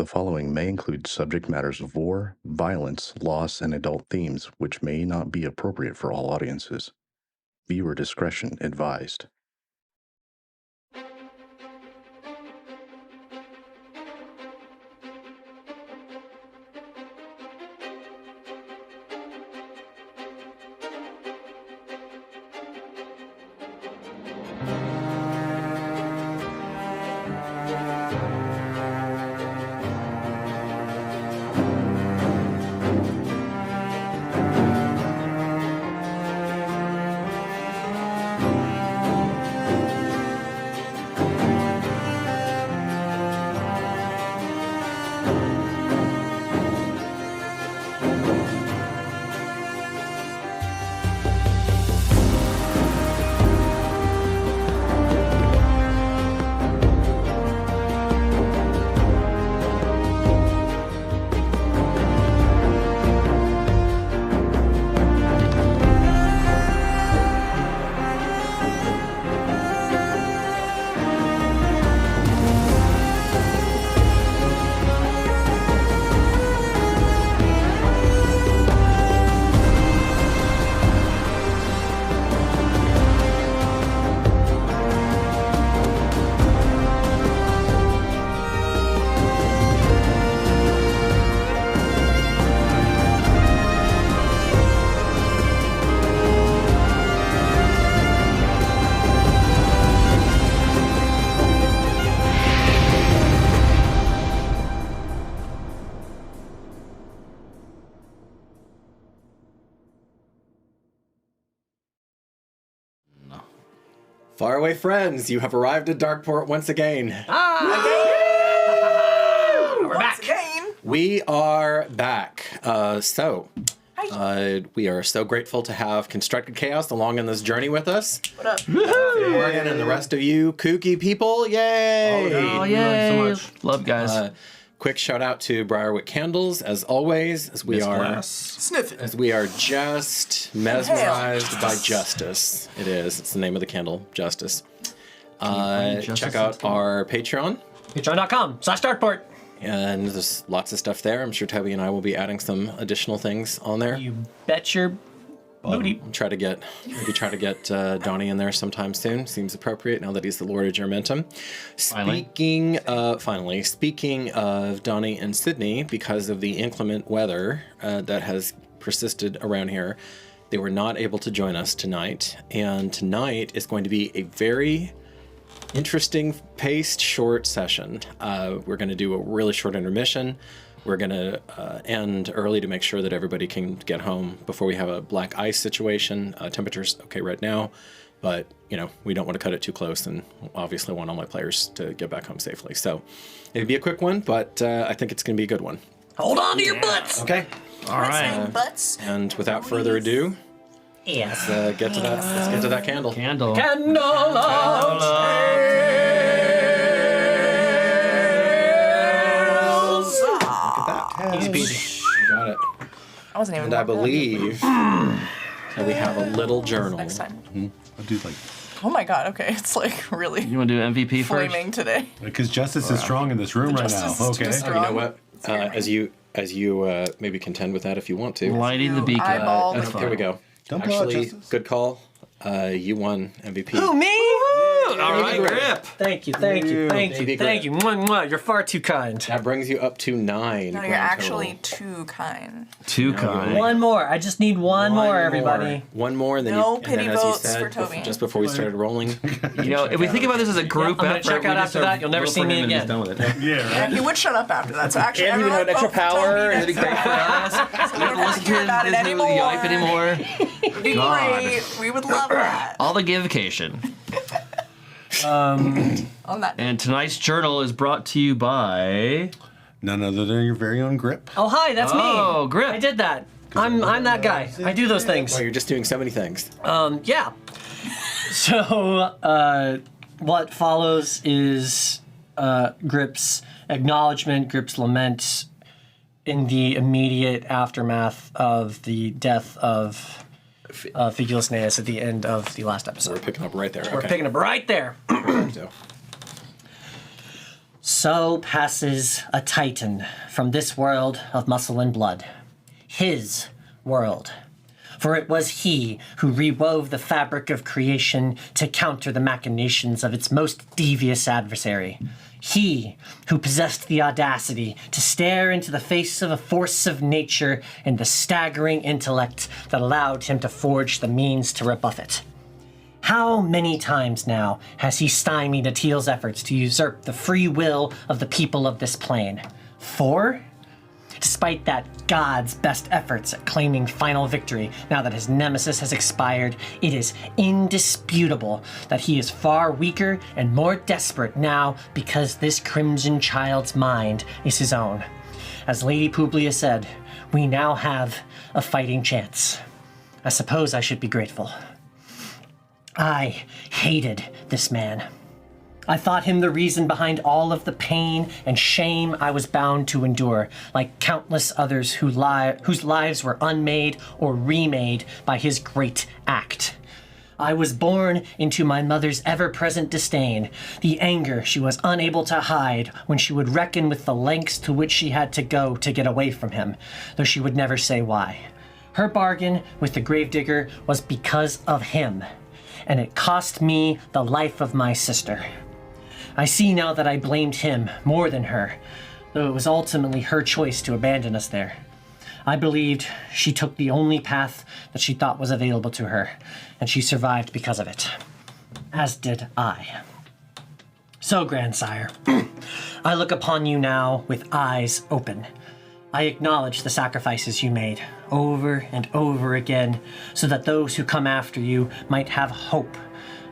The following may include subject matters of war, violence, loss, and adult themes which may not be appropriate for all audiences. Viewer discretion advised. Faraway friends, you have arrived at Darkeport once again. We're back again. We are back. We are so grateful to have Constructed Chaos along on this journey with us. What up? Morgan and the rest of you kooky people, yay! Oh, yay! So much. Love, guys. Quick shout out to Briarwick Candles, as always, as we are just mesmerized by justice. It is. It's the name of the candle, Justice. Check out our Patreon. Patreon.com/Darkeport. And there's lots of stuff there. I'm sure Toby and I will be adding some additional things on there. You bet your booty. Try to get Donnie in there sometime soon. Seems appropriate now that he's the Lord of Germentum. Speaking of Donnie and Sydney, because of the inclement weather that has persisted around here, they were not able to join us tonight. And tonight is going to be a very interesting paced short session. We're going to do a really short intermission. We're going to end early to make sure that everybody can get home before we have a black ice situation. Temperature's okay right now, but we don't want to cut it too close, and obviously want all my players to get back home safely. So it'd be a quick one, but I think it's going to be a good one. Hold on to your butts. Okay. All right. Butts. And without further ado, let's get to that. Let's get to that candle. Candle. Easy peasy. You got it. I wasn't even. And I believe that we have a little journal. Next time. I do like. Oh my god. Okay, it's like really. You want to do MVP flaming first? today. Because justice is strong in this room right now. Okay. Oh, you know what? As you maybe contend with that if you want to. Lighting the beacon. Eyeball. Here we go. Don't blow it, Actually, Justice. good call. You won MVP. Who, me? All right, Grip. Thank you. Mwah, mwah. You're far too kind. That brings you up to 9. No, you're actually too kind. Too kind. One more. I just need one more, everybody. One more, and then No and pity then, as you votes said, for Toby. just before we started rolling. If we think about this as a group I'm gonna effort, check out we just after that. You'll never vote see for me him and again. he's done with it. Yeah, he would shut up after that. So actually, And we everyone have extra vote for power, Toby. and it'd be great for us. We don't listen to his about it anymore. yipe anymore. It'd be great. We would love that. All the givication. On that. And tonight's journal is brought to you by None other than your very own Grip. Oh, hi, that's me. Oh, Grip. I did that. I'm that guy. I do those things. Oh, you're just doing so many things. Yeah. So, what follows is Grip's acknowledgement, Grip's lament in the immediate aftermath of the death of Figulus Neus at the end of the last episode. We're picking up right there. We're picking up right there. So passes a titan from this world of muscle and blood. His world. For it was he who rewove the fabric of creation to counter the machinations of its most devious adversary. He who possessed the audacity to stare into the face of a force of nature and the staggering intellect that allowed him to forge the means to rebuff it. How many times now has he stymied Atil's efforts to usurp the free will of the people of this plane? 4? Despite that God's best efforts at claiming final victory, now that his nemesis has expired, it is indisputable that he is far weaker and more desperate now because this crimson child's mind is his own. As Lady Publia said, we now have a fighting chance. I suppose I should be grateful. I hated this man. I thought him the reason behind all of the pain and shame I was bound to endure, like countless others whose lives were unmade or remade by his great act. I was born into my mother's ever-present disdain, the anger she was unable to hide when she would reckon with the lengths to which she had to go to get away from him, though she would never say why. Her bargain with the gravedigger was because of him, and it cost me the life of my sister. I see now that I blamed him more than her, though it was ultimately her choice to abandon us there. I believed she took the only path that she thought was available to her, and she survived because of it. As did I. So, grandsire, I look upon you now with eyes open. I acknowledge the sacrifices you made, over and over again, so that those who come after you might have hope,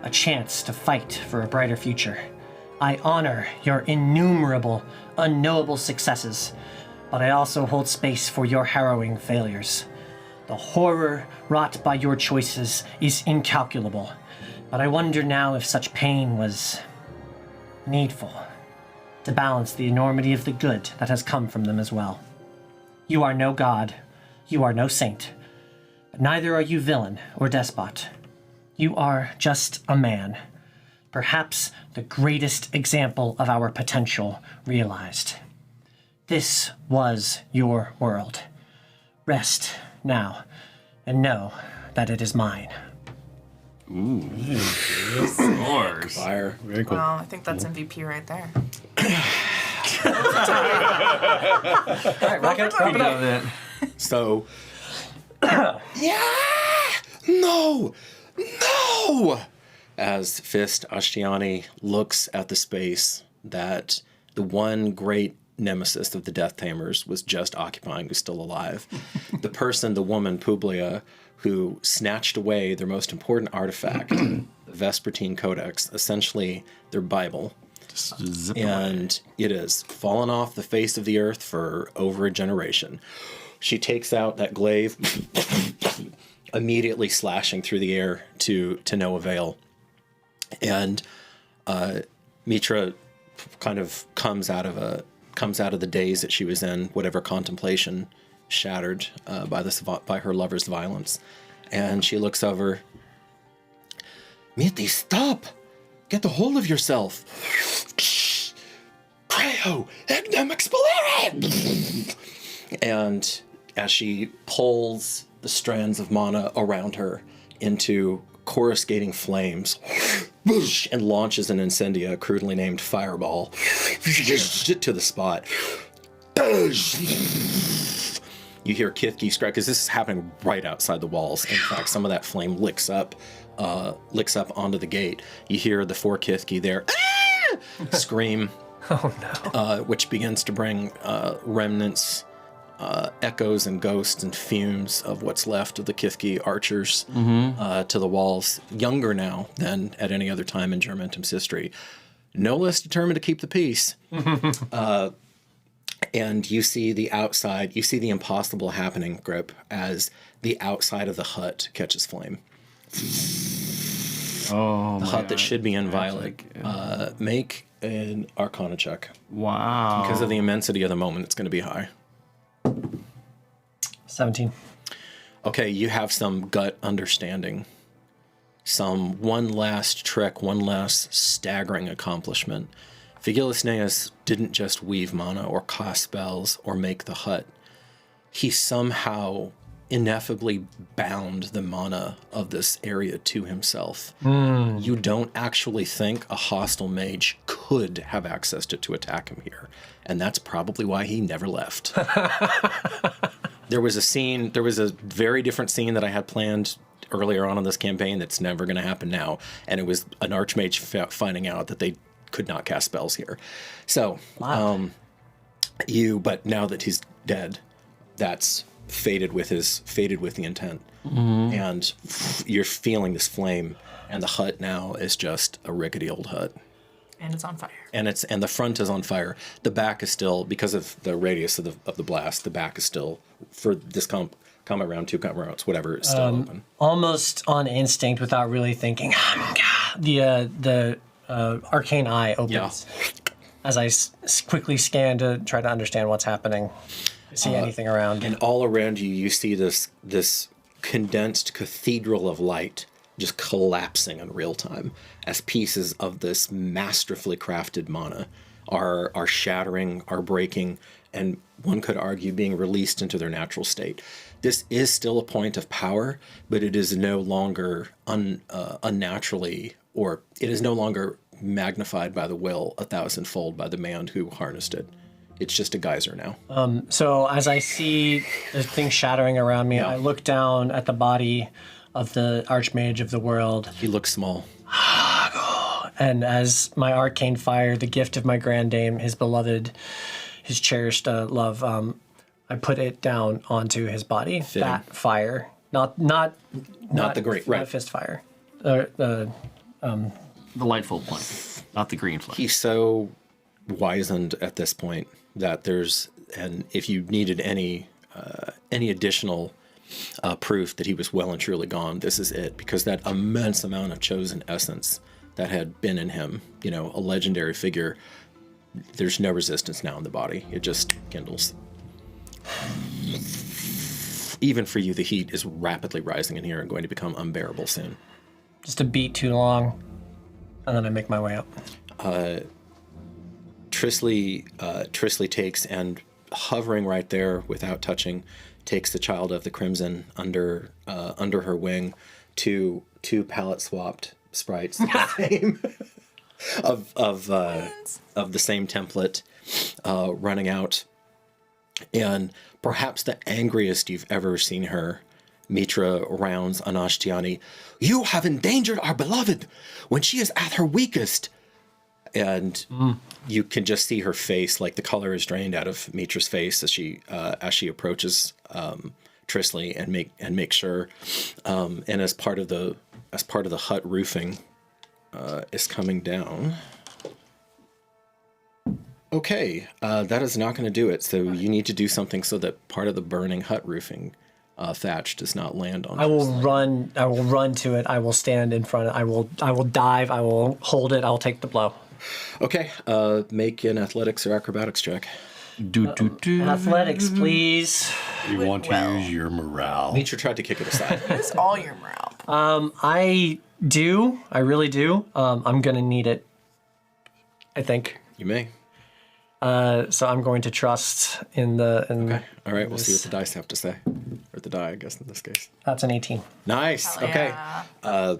a chance to fight for a brighter future. I honor your innumerable, unknowable successes, but I also hold space for your harrowing failures. The horror wrought by your choices is incalculable, but I wonder now if such pain was needful to balance the enormity of the good that has come from them as well. You are no god, you are no saint, but neither are you villain or despot. You are just a man. Perhaps the greatest example of our potential realized. This was your world. Rest now, and know that it is mine. Yours. Fire. Very cool. Well, I think that's MVP right there. All right, wrap it up. So, yeah, no. As Fist Ashtiani looks at the space that the one great nemesis of the Death Tamers was just occupying, who's still alive, the woman Publia, who snatched away their most important artifact, the Vespertine Codex, essentially their Bible. And it has fallen off the face of the earth for over a generation. She takes out that glaive, immediately slashing through the air to no avail. And Mitra kind of comes out of the daze that she was in, whatever contemplation, shattered by her lover's violence, and she looks over. Mitty, stop! Get a hold of yourself! Creo, egnum expellere! And as she pulls the strands of mana around her into coruscating flames and launches an incendia, crudely named Fireball, to the spot. You hear Kithki scream, because this is happening right outside the walls. In fact, some of that flame licks up onto the gate. You hear the 4 Kithki there scream, which begins to bring remnants, echoes and ghosts and fumes of what's left of the Kithki archers to the walls, younger now than at any other time in Germentum's history. No less determined to keep the peace. And you see the outside, you see the impossible happening, Grip, as the outside of the hut catches flame. Oh, the hut that should be inviolate. Make an Arcana check. Wow. Because of the immensity of the moment, it's going to be high. 17. Okay, you have some gut understanding. One last trick, one last staggering accomplishment. Vigilisneus didn't just weave mana or cast spells or make the hut. He somehow ineffably bound the mana of this area to himself. You don't actually think a hostile mage could have accessed it to attack him here. And that's probably why he never left. There was a very different scene that I had planned earlier on in this campaign that's never going to happen now. And it was an Archmage finding out that they could not cast spells here. So, but now that he's dead, that's faded with the intent. And you're feeling this flame, and the hut now is just a rickety old hut. And it's on fire. And the front is on fire. The back is still, because of the radius of the blast, the back is still, for this combat round, 2 combat rounds, whatever, it's still open. Almost on instinct, without really thinking, the arcane eye opens as I quickly scan to try to understand what's happening. See anything around? And all around you, you see this condensed cathedral of light just collapsing in real time as pieces of this masterfully crafted mana are shattering, are breaking, and one could argue being released into their natural state. This is still a point of power, but it is no longer unnaturally, or it is no longer magnified by the will 1,000-fold by the man who harnessed it. It's just a geyser now. So as I see the thing shattering around me, I look down at the body of the Archmage of the world. He looks small. And as my arcane fire, the gift of my grand dame, his beloved, his cherished love, I put it down onto his body. Fitting. That fire, not the green, right? Not fist fire. The lightful flame, not the green flame. He's so wizened at this point that and if you needed any additional proof that he was well and truly gone, this is it, because that immense amount of chosen essence that had been in him, a legendary figure, there's no resistance now in the body. It just kindles. Even for you, the heat is rapidly rising in here and going to become unbearable soon. Just a beat too long, and then I make my way up. Trisley takes, and hovering right there without touching, takes the Child of the Crimson under her wing, two palette swapped sprites of the same template, running out, and perhaps the angriest you've ever seen her, Mitra rounds on Ashtiani. "You have endangered our beloved when she is at her weakest." And you can just see her face, like the color is drained out of Mitra's face as she approaches Trisley and make sure. And as part of the hut roofing is coming down. Okay, that is not going to do it. So you need to do something so that part of the burning hut roofing thatch does not land on. I will run to it. I will stand in front. I will dive. I will hold it. I will take the blow. Okay, make an athletics or acrobatics check. Athletics, please. You want to use your morale. Mitra tried to kick it aside. It's all your morale. I do. I really do. I'm gonna need it, I think. You may. So I'm going to trust in the. Okay. All right. We'll see what the dice have to say, or the die, I guess, in this case. That's an 18. Nice. Hell Okay. yeah.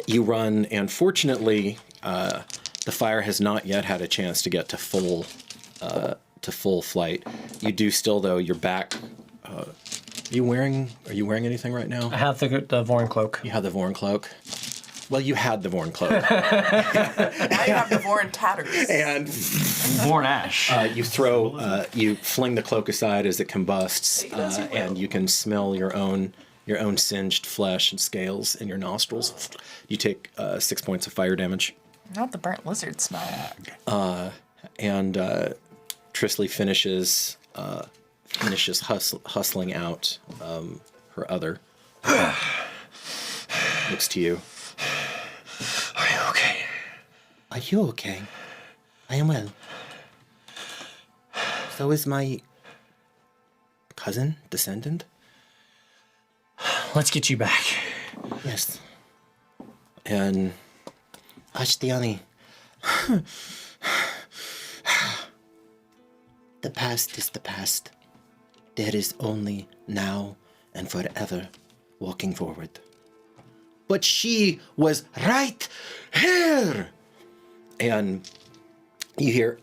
You run, and fortunately, the fire has not yet had a chance to get to full flight. You do still, though. Your back. Are you wearing anything right now? I have the Vorn cloak. You have the Vorn cloak. Well, you had the Vorn cloak. Now you have the Vorn tatters. And Born ash. you fling the cloak aside as it combusts, and you can smell your own singed flesh and scales in your nostrils. You take 6 points of fire damage. Not the burnt lizard smell. And Trisley finishes hustling out her other. Looks to you. Are you okay? Are you okay? I am well. So is my cousin, descendant? Let's get you back. Yes. And Ashtiani, The past is the past. There is only now and forever walking forward. But she was right here. And you hear,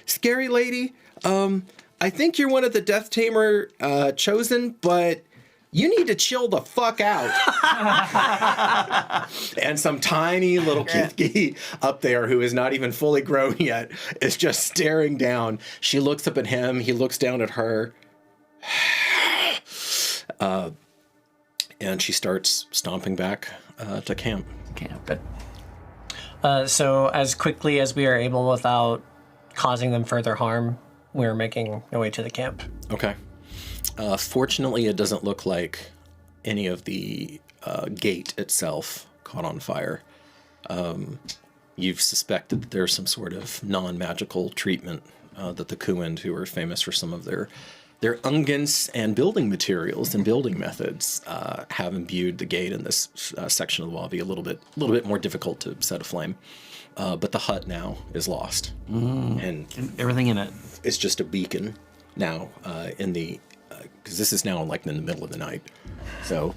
scary lady, I think you're one of the Death Tamer chosen, but you need to chill the fuck out. And some tiny little Kithki up there who is not even fully grown yet is just staring down. She looks up at him. He looks down at her. And she starts stomping back to camp. So as quickly as we are able without causing them further harm, we're making our way to the camp. Okay. Fortunately, it doesn't look like any of the gate itself caught on fire. You've suspected that there's some sort of non-magical treatment that the Kuind, who are famous for some of their unguents and building materials and building methods, have imbued the gate in this section of the wall be a little bit more difficult to set aflame. But the hut now is lost, and Everything in it. it's just a beacon now in the because this is now like in the middle of the night. So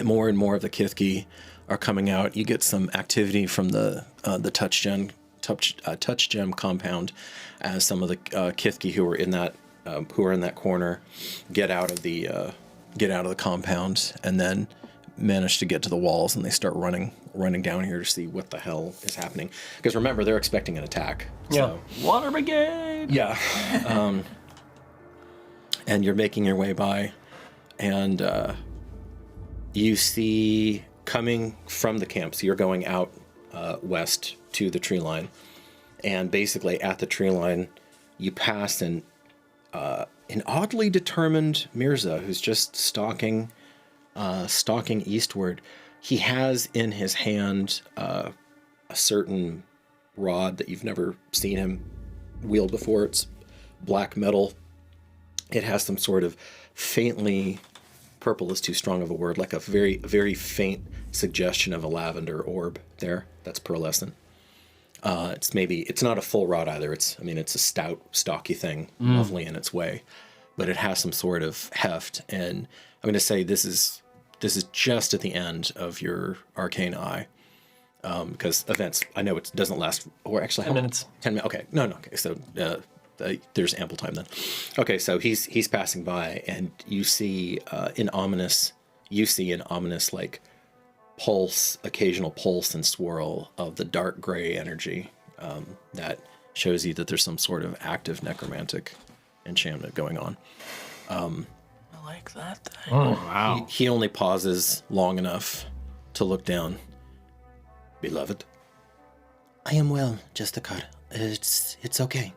more and more of the Kithki are coming out. You get some activity from the touch gem compound as some of the Kithki who are in that corner get out of the compound and then manage to get to the walls, and they start running down here to see what the hell is happening. Because remember, they're expecting an attack. So, Water brigade. yeah. And you're making your way by, and you see coming from the camp. So you're going out west to the tree line, and basically at the tree line, you pass an oddly determined Mirza who's just stalking eastward. He has in his hand a certain rod that you've never seen him wield before. It's black metal. It has some sort of faintly, purple is too strong of a word, like a very, very faint suggestion of a lavender orb there. That's pearlescent. It's not a full rod either. It's a stout, stocky thing, lovely in its way, but it has some sort of heft. And I'm going to say this is just at the end of your arcane eye, because events. I know it doesn't last, or actually 10 minutes. 10 minutes. Okay, no. Okay, so there's ample time then. Okay, so he's passing by, and you see an ominous like pulse, occasional pulse and swirl of the dark gray energy that shows you that there's some sort of active necromantic enchantment going on. I like that thing. Oh, wow. He only pauses long enough to look down. Beloved, I am well, Justikar. It's okay.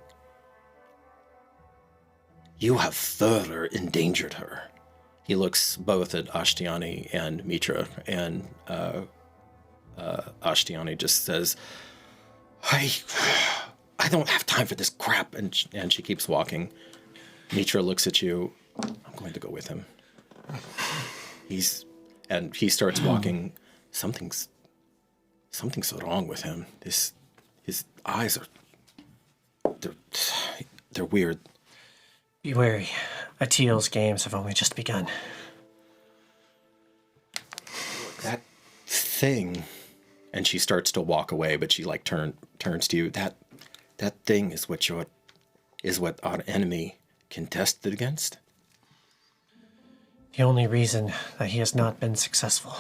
You have further endangered her. He looks both at Ashtiani and Mitra, and Ashtiani just says, I don't have time for this crap, and she keeps walking. Mitra looks at you. I'm going to go with him. He starts walking. Something's wrong with him. His eyes they're weird. Be wary. Atil's games have only just begun. That thing, and she starts to walk away, but she like turns to you. That thing is what our enemy contested against. The only reason that he has not been successful.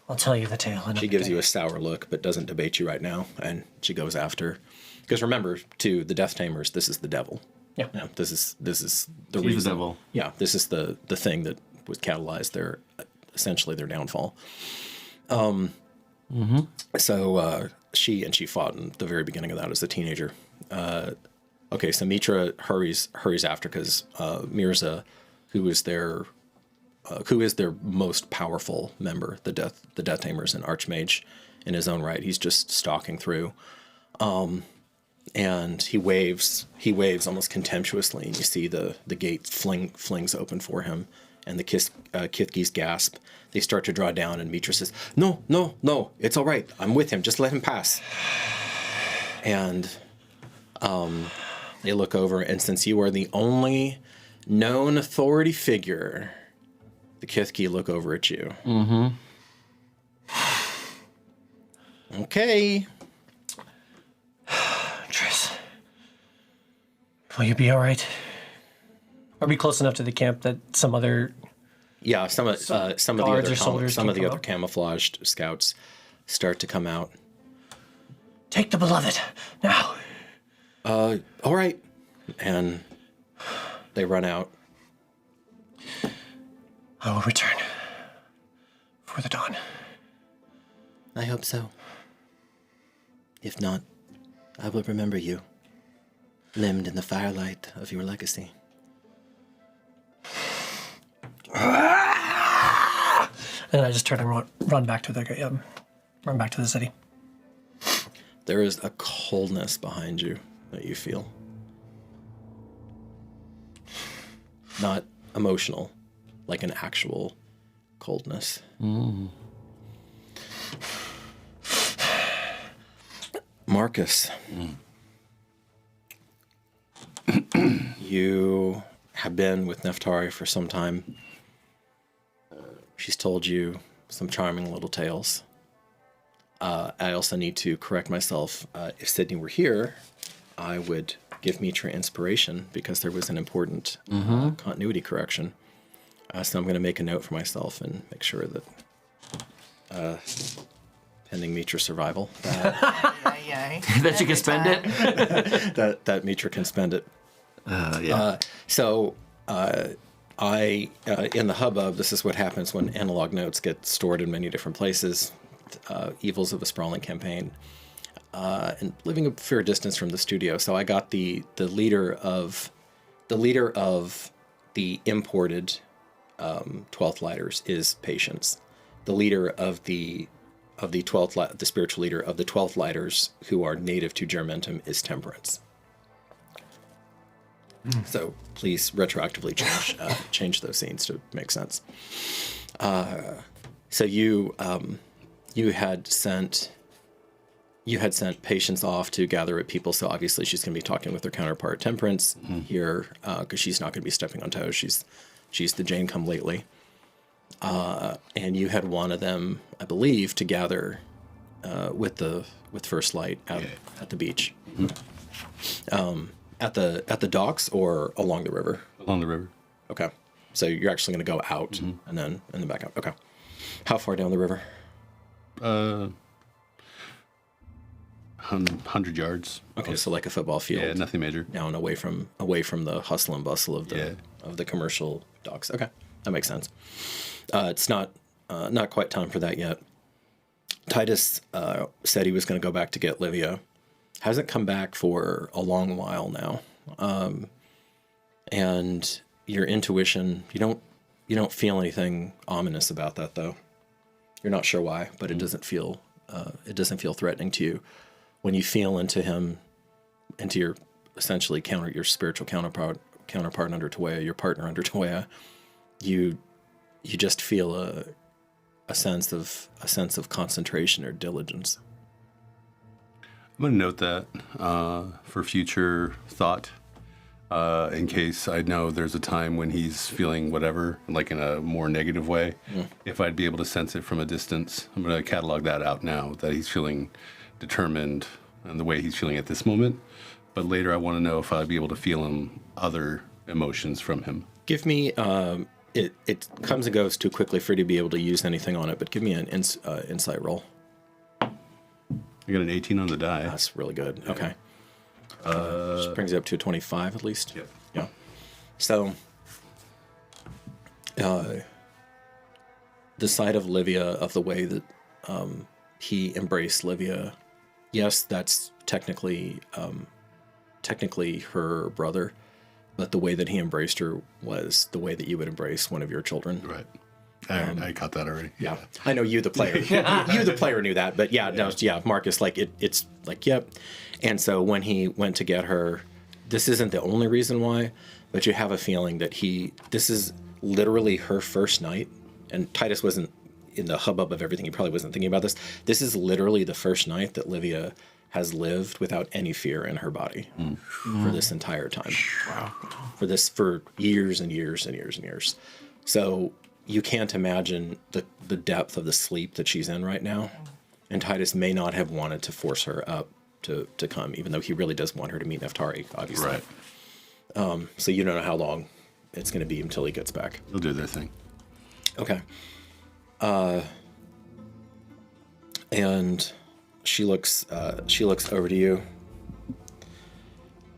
I'll tell you the tale. She gives you a sour look, but doesn't debate you right now, and she goes after. Because remember, to the Death Tamers, this is the devil. Yeah. This is the She's reason. the devil. Yeah, this is the thing that would catalyze essentially their downfall. So she fought in the very beginning of that as a teenager. Okay, so Mitra hurries after because Mirza, who is their most powerful member, the Death Tamers, and Archmage in his own right. He's just stalking through. And he waves almost contemptuously, and you see the gate flings open for him, and the Kithkis gasp. They start to draw down, and Mitra says, No, it's all right. I'm with him. Just let him pass. And they look over, and since you are the only known authority figure, the Kithki look over at you. Mm-hmm. Okay. Tris, will you be all right? Are we close enough to the camp that some other... Yeah, some of the guards other or soldiers some can of the come other out? camouflaged scouts start to come out. Take the beloved, now. All right. And they run out. I will return for the dawn. I hope so. If not, I will remember you, limned in the firelight of your legacy. And I just turn and run back to the city. There is a coldness behind you that you feel. Not emotional, like an actual coldness. Marcus, you have been with Neftari for some time. She's told you some charming little tales. I also need to correct myself. If Sydney were here, I would give Mitra inspiration because there was an important continuity correction. So I'm going to make a note for myself and make sure that, pending Mitra survival, That you can spend it? that Mitra can spend it. Yeah. I in the hubbub, this is what happens when analog notes get stored in many different places. Evils of a sprawling campaign, and living a fair distance from the studio. So I got the leader of the imported 12th lighters is Patience. The leader of the 12th the spiritual leader of the 12th lighters, who are native to Germentum, is Temperance. So please retroactively change those scenes to make sense. So you had sent Patience off to gather at people. So obviously she's going to be talking with her counterpart Temperance here, because she's not going to be stepping on toes. She's the Jane come lately. And you had wanted them, I believe, to gather with First Light at the beach. At the docks or along the river? Along the river. Okay. So you're actually going to go out and then back up. Okay. How far down the river? 100 yards. Okay, so like a football field. Yeah, nothing major. Down away from the hustle and bustle of the commercial docks. Okay, that makes sense. It's not quite time for that yet. Titus said he was going to go back to get Livia. Hasn't come back for a long while now. And your intuition, you don't feel anything ominous about that though. You're not sure why, but it doesn't feel threatening to you. When you feel into him, into your essentially your spiritual counterpart under Tawea, your partner under Tawea, you just feel a sense of concentration or diligence. I'm going to note that for future thought, in case I know there's a time when he's feeling whatever, like in a more negative way. If I'd be able to sense it from a distance, I'm going to catalog that out now, that he's feeling determined and the way he's feeling at this moment. But later I want to know if I'd be able to feel other emotions from him. Give me, it comes and goes too quickly for you to be able to use anything on it, but give me an insight roll. I got an 18 on the die. That's really good. Okay. Just brings it up to a 25 at least. Yep. Yeah. So, the sight of Livia, of the way that he embraced Livia, yes, that's technically her brother, but the way that he embraced her was the way that you would embrace one of your children. Right. I caught that already. Yeah, I know you, the player. You, the player, knew that, but Marcus, like it's like, yep. And so when he went to get her, this isn't the only reason why, but you have a feeling that this is literally her first night, and Titus wasn't in the hubbub of everything. He probably wasn't thinking about this. This is literally the first night that Livia has lived without any fear in her body for this entire time. Wow. For years and years and years and years. So you can't imagine the depth of the sleep that she's in right now. And Titus may not have wanted to force her up to come, even though he really does want her to meet Neftari, obviously. Right. So you don't know how long it's going to be until he gets back. They'll do their thing. Okay. And she looks over to you.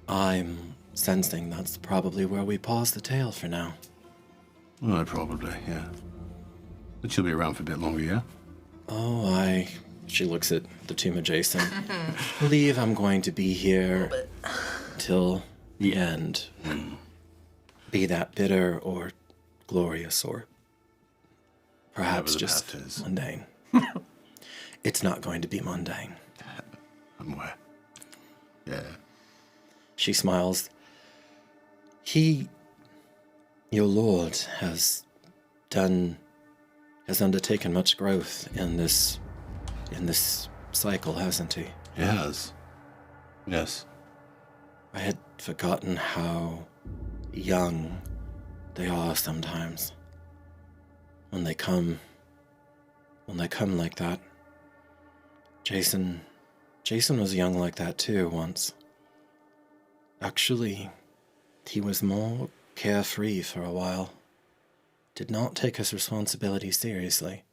I'm sensing that's probably where we pause the tale for now. Well, probably, yeah. But she'll be around for a bit longer, yeah? Oh, she looks at the tomb of Jason. Believe I'm going to be here till the end. Be that bitter or glorious or perhaps just mundane. It's not going to be mundane. I'm aware. Yeah. She smiles. Your lord has undertaken much growth in this cycle, hasn't he? He has. Yes. I had forgotten how young they are sometimes. When they come like that. Jason was young like that too once. Actually, he was more carefree for a while. Did not take his responsibility seriously.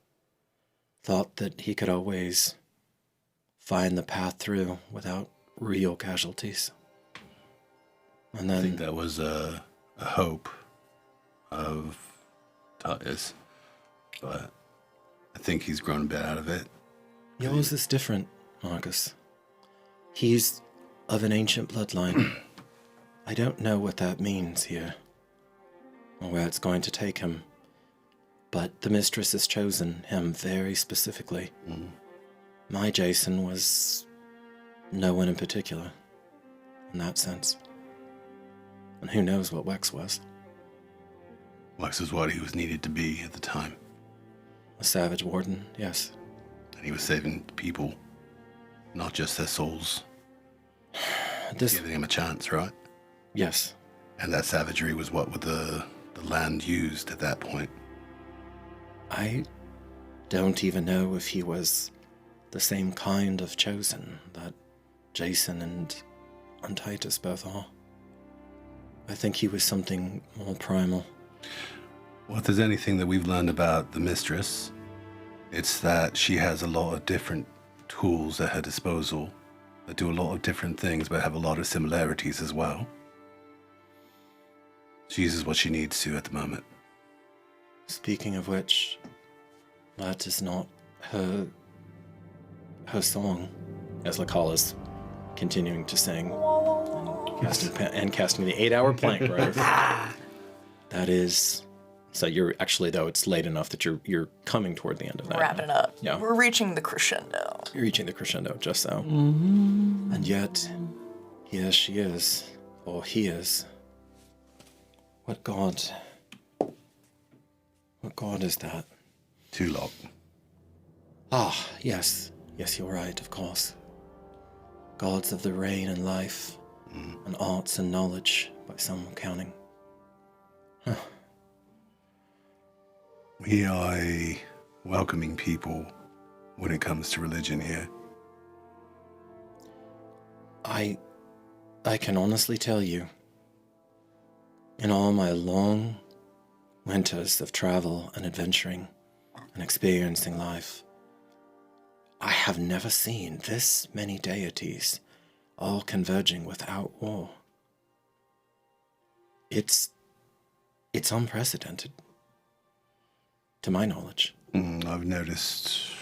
Thought that he could always find the path through without real casualties. And then I think that was a hope of Titus, but I think he's grown a bit out of it. Yours is different, Marcus. He's of an ancient bloodline. I don't know what that means here, or where it's going to take him, but the mistress has chosen him very specifically. My Jason was no one in particular, in that sense. And who knows what Wex was? Wex is what he was needed to be at the time. A savage warden, yes. And he was saving people, not just their souls. Giving them a chance, right? Yes. And that savagery was what the land used at that point. I don't even know if he was the same kind of chosen that Jason and Titus both are. I think he was something more primal. Well, if there's anything that we've learned about the mistress, it's that she has a lot of different tools at her disposal that do a lot of different things but have a lot of similarities as well. She uses what she needs to at the moment. Speaking of which, that is not her song, as Lakala's continuing to sing and casting the 8-hour plank growth. That is. So you're actually, though, it's late enough that you're coming toward the end of that. Wrapping it up. Yeah. We're reaching the crescendo. You're reaching the crescendo, just so. And yet, here she is, or he is. What god is that? Tulok. Ah, yes. Yes, you're right, of course. Gods of the rain and life, and arts and knowledge, by some counting. Huh. We are a welcoming people when it comes to religion here. I can honestly tell you, in all my long winters of travel and adventuring and experiencing life, I have never seen this many deities all converging without war. It's unprecedented, to my knowledge. I've noticed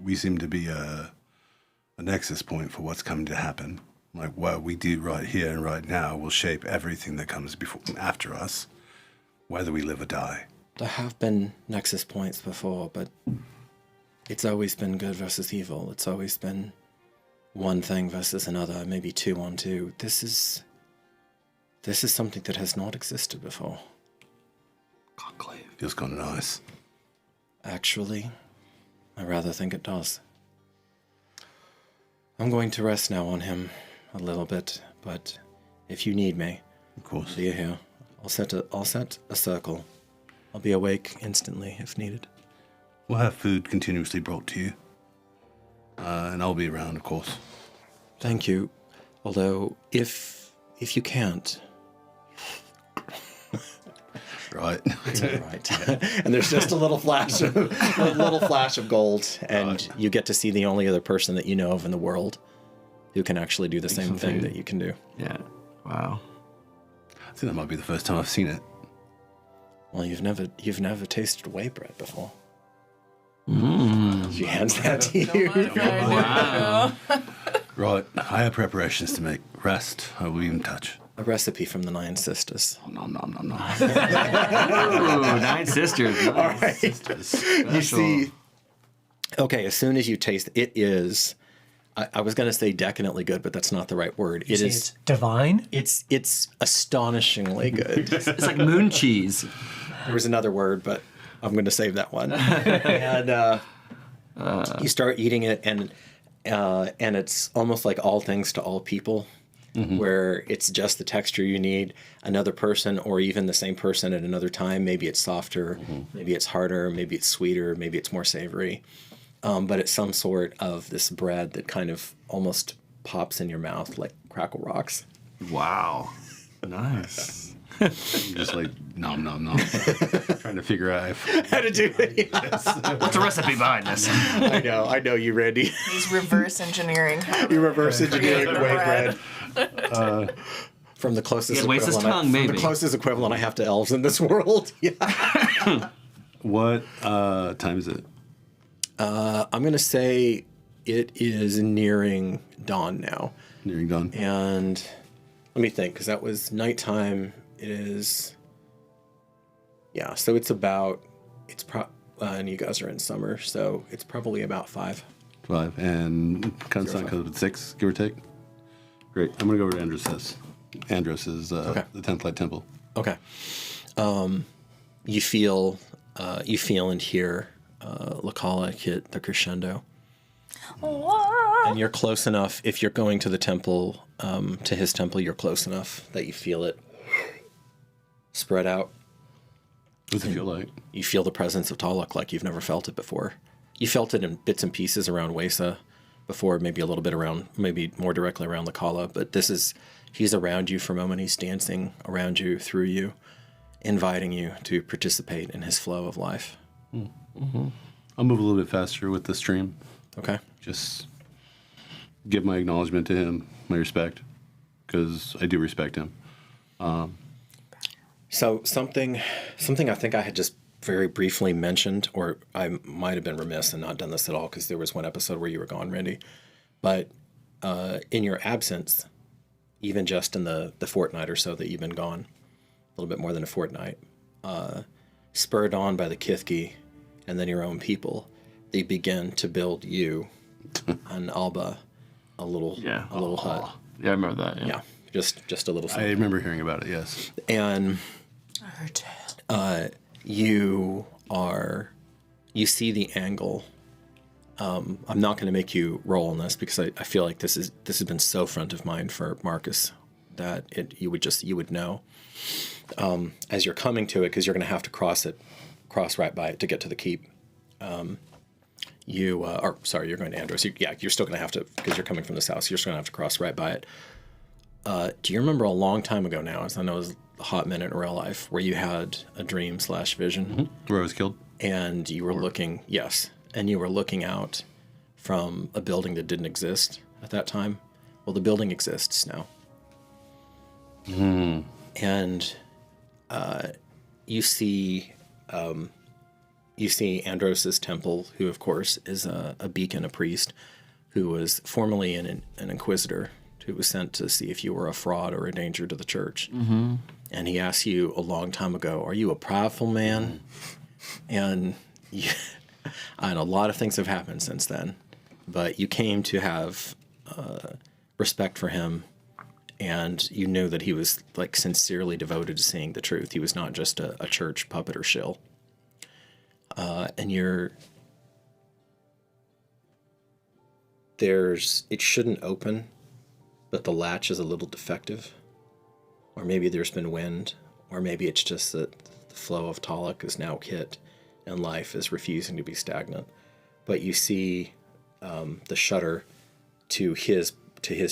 we seem to be a nexus point for what's coming to happen. Like what we do right here and right now will shape everything that comes after us, whether we live or die. There have been nexus points before, but it's always been good versus evil. It's always been one thing versus another, maybe 2 on 2. This is something that has not existed before. Conclave. Feels kind of nice. Actually, I rather think it does. I'm going to rest now on him a little bit, but if you need me, Of course. I'll be here. I'll set a circle. I'll be awake instantly if needed. We'll have food continuously brought to you. And I'll be around, of course. Thank you. Although, if you can't, Right. right. And there's just a little flash of gold, and you get to see the only other person that you know of in the world who can actually do the same thing that you can do. Yeah. Wow. I think that might be the first time I've seen it. Well, you've never tasted whey bread before. Mm. She hands that to you. Wow. Right. I have preparations to make. Rest. I will be in touch. A recipe from the Nine Sisters. Nom, nom, nom, nom. Ooh, 9 sisters. Nice. All right. You Special. see. Okay, as soon as you taste it is. I was going to say decadently good, but that's not the right word. It See, is. it's divine. It's astonishingly good. It's like moon cheese. There was another word, but I'm going to save that one. And you start eating it, and it's almost like all things to all people, where it's just the texture you need. Another person, or even the same person at another time, maybe it's softer, maybe it's harder, maybe it's sweeter, maybe it's more savory. But it's some sort of this bread that kind of almost pops in your mouth like Crackle Rocks. Wow. Nice. I'm just like, nom, nom, nom. Trying to figure out How to do it? Yes. What's the recipe behind this? I know you, Randy. He's reverse engineering. You reverse engineering the whey bread. bread. From the closest He wastes his equivalent, tongue, from the maybe. closest equivalent I have to elves in this world. Yeah. what time is it? I'm gonna say it is nearing dawn now, Nearing dawn. and let me think, because that was nighttime. It is, yeah. So it's about and you guys are in summer, so it's probably about 5. 5. And kind of sun comes at 6, give or take. Great. I'm going to go over to Andros'. Andros is the 10th Light Temple. Okay. You feel and hear Lacala hit the crescendo. And you're close enough, if you're going to the temple, to his temple, you're close enough that you feel it spread out. What's it feel like? You feel the presence of Taluk like you've never felt it before. You felt it in bits and pieces around Wesa before, maybe a little bit around, maybe more directly around Lacala, but he's around you for a moment. He's dancing around you, through you, inviting you to participate in his flow of life. Mm-hmm. I'll move a little bit faster with the stream. Okay. Just give my acknowledgement to him, my respect, because I do respect him. So something I think I had just very briefly mentioned, or I might have been remiss and not done this at all, because there was one episode where you were gone, Randy. But in your absence, even just in the fortnight or so that you've been gone, a little bit more than a fortnight, spurred on by the Kithki and then your own people, they begin to build you and Alba a little hut. Yeah, I remember that. Yeah, just a little I something. remember hearing about it, yes. And I heard tale. you see the angle. I'm not going to make you roll on this, because I feel like this has been so front of mind for Marcus that you would know as you're coming to it, because you're going to have to cross right by it to get to the keep. You're going to Andros. You're still going to have to, because you're coming from the south, so you're still going to have to cross right by it. Do you remember a long time ago now, as I know it was a hot minute in real life, where you had a dream/vision? Mm-hmm. Where I was killed? And you were looking out from a building that didn't exist at that time. Well, the building exists now. Mm. And you see Andros' temple, who of course is a beacon, a priest, who was formerly an inquisitor, who was sent to see if you were a fraud or a danger to the church. Mm-hmm. And he asked you a long time ago, "Are you a prideful man?" And a lot of things have happened since then, but you came to have respect for him, and you knew that he was like sincerely devoted to seeing the truth. He was not just a church puppet or shill. And it shouldn't open, but the latch is a little defective. Or maybe there's been wind, or maybe it's just that the flow of Talak is now hit and life is refusing to be stagnant. But you see the shutter to his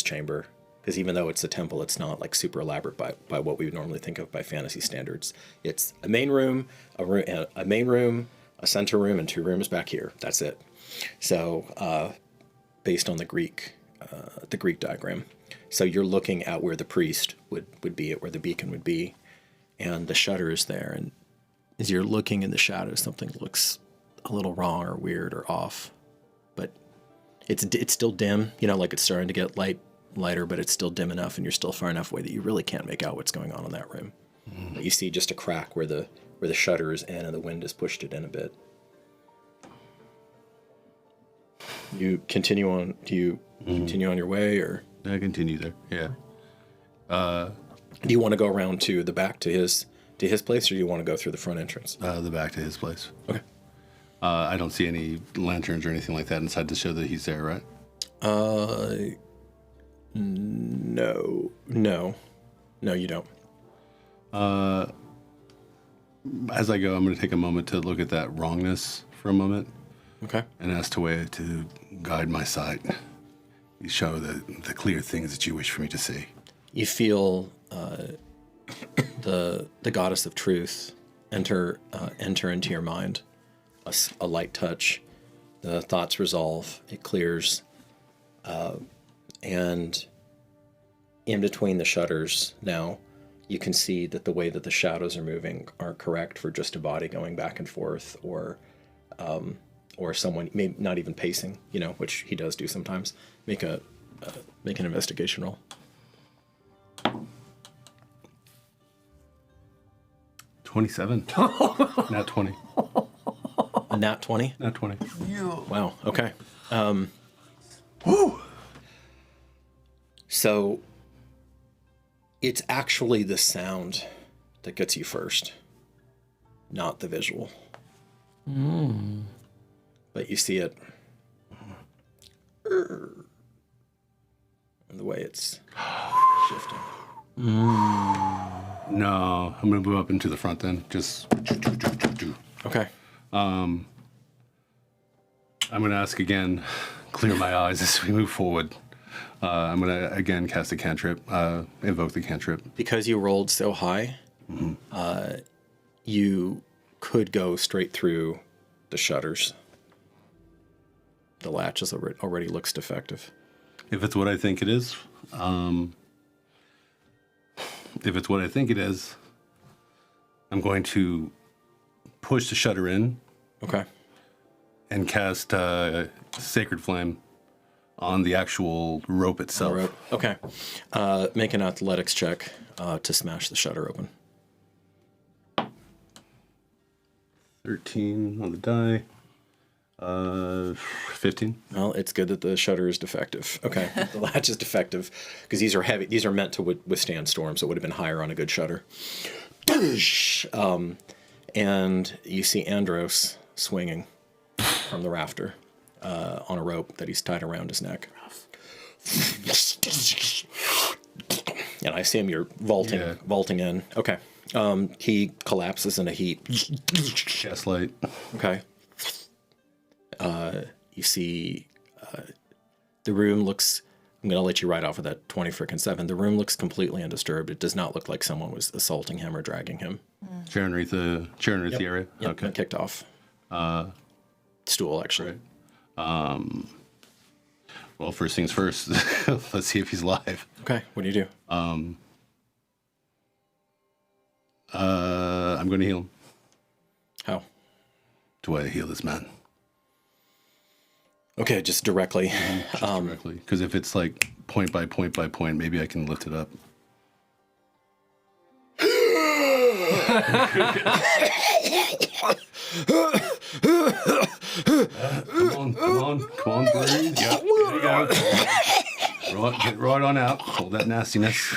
chamber, because even though it's a temple, it's not like super elaborate by what we would normally think of by fantasy standards. It's a main room, a main room, a center room, and 2 rooms back here. That's it. So based on the Greek diagram. So you're looking at where the priest would be, at where the beacon would be, and the shutter is there. And as you're looking in the shadows, something looks a little wrong or weird or off. But it's still dim, like it's starting to get lighter, but it's still dim enough, and you're still far enough away that you really can't make out what's going on in that room. But you see just a crack where the shutter is in, and the wind has pushed it in a bit. You continue on. Do you continue on your way, or I continue there. Yeah. do you want to go around to the back to his place, or do you want to go through the front entrance? The back to his place. Okay. I don't see any lanterns or anything like that inside to show that he's there, right? No, you don't. As I go, I'm going to take a moment to look at that wrongness for a moment Okay. and ask Tawea to guide my sight. You show the clear things that you wish for me to see. You feel the goddess of truth enter into your mind. A light touch, the thoughts resolve, it clears, and in between the shutters now, you can see that the way that the shadows are moving aren't correct for just a body going back and forth, or someone maybe not even pacing, which he does do sometimes. Make an investigation roll. 27. Not 20. A nat 20? Not 20. Wow. Okay. So it's actually the sound that gets you first, not the visual. But you see it. And the way it's shifting. No, I'm going to move up into the front then. Just. Okay. I'm going to ask again, clear my eyes as we move forward. I'm going to again cast a cantrip, invoke the cantrip. Because you rolled so high, you could go straight through the shutters. The latch already looks defective. If it's what I think it is, I'm going to push the shutter in. Okay. And cast Sacred Flame on the actual rope itself. Okay. Make an athletics check to smash the shutter open. 13 on the die. 15. Well, it's good that the shutter is defective. Okay. The latch is defective because these are heavy. These are meant to withstand storms, so it would have been higher on a good shutter. And you see Andros swinging from the rafter on a rope that he's tied around his neck. And I assume you're vaulting in. Okay. He collapses in a heap. Gaslight. Okay. You see the room looks... I'm going to let you ride off of that 20-7. The room looks completely undisturbed. It does not look like someone was assaulting him or dragging him. Chair underneath the area? Yep, Okay. kicked off. Stool, actually. Right. Well, first things first. Let's see if he's alive. Okay, what do you do? I'm going to heal him. How? Do I heal this man? Okay, just directly. Directly. Because if it's like point by point by point, maybe I can lift it up. Come on, breathe. Yep, there you go. Get right on out. Hold that nastiness.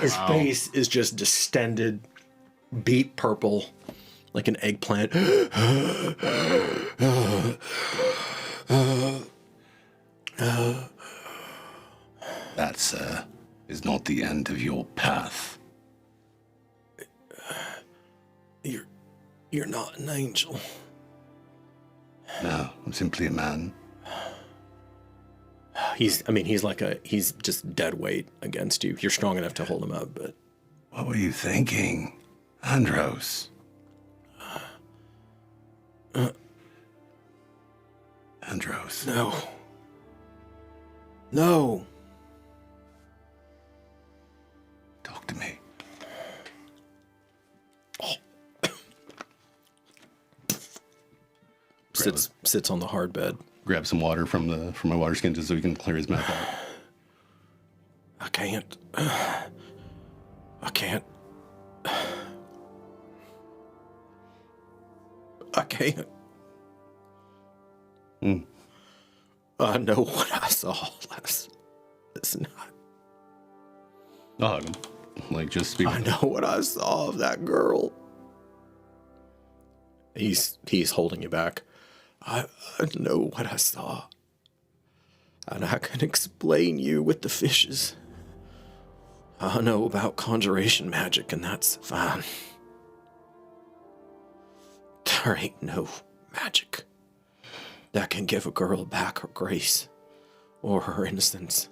His face is just distended, beet purple, like an eggplant. That, sir, is not the end of your path. You're not an angel. No, I'm simply a man. He's just dead weight against you. You're strong enough to hold him up, but... What were you thinking, Andros? Andros. No. No. Talk to me. Sits on the hard bed. Grab some water from my water skin just so he can clear his mouth out. I can't. I can't. I can't. I know what I saw last night. I'll hug him. Like, just speak. I know what I saw of that girl. He's holding you back. I know what I saw. And I can explain you with the fishes. I know about conjuration magic, and that's fine. There ain't no magic that can give a girl back her grace or her innocence.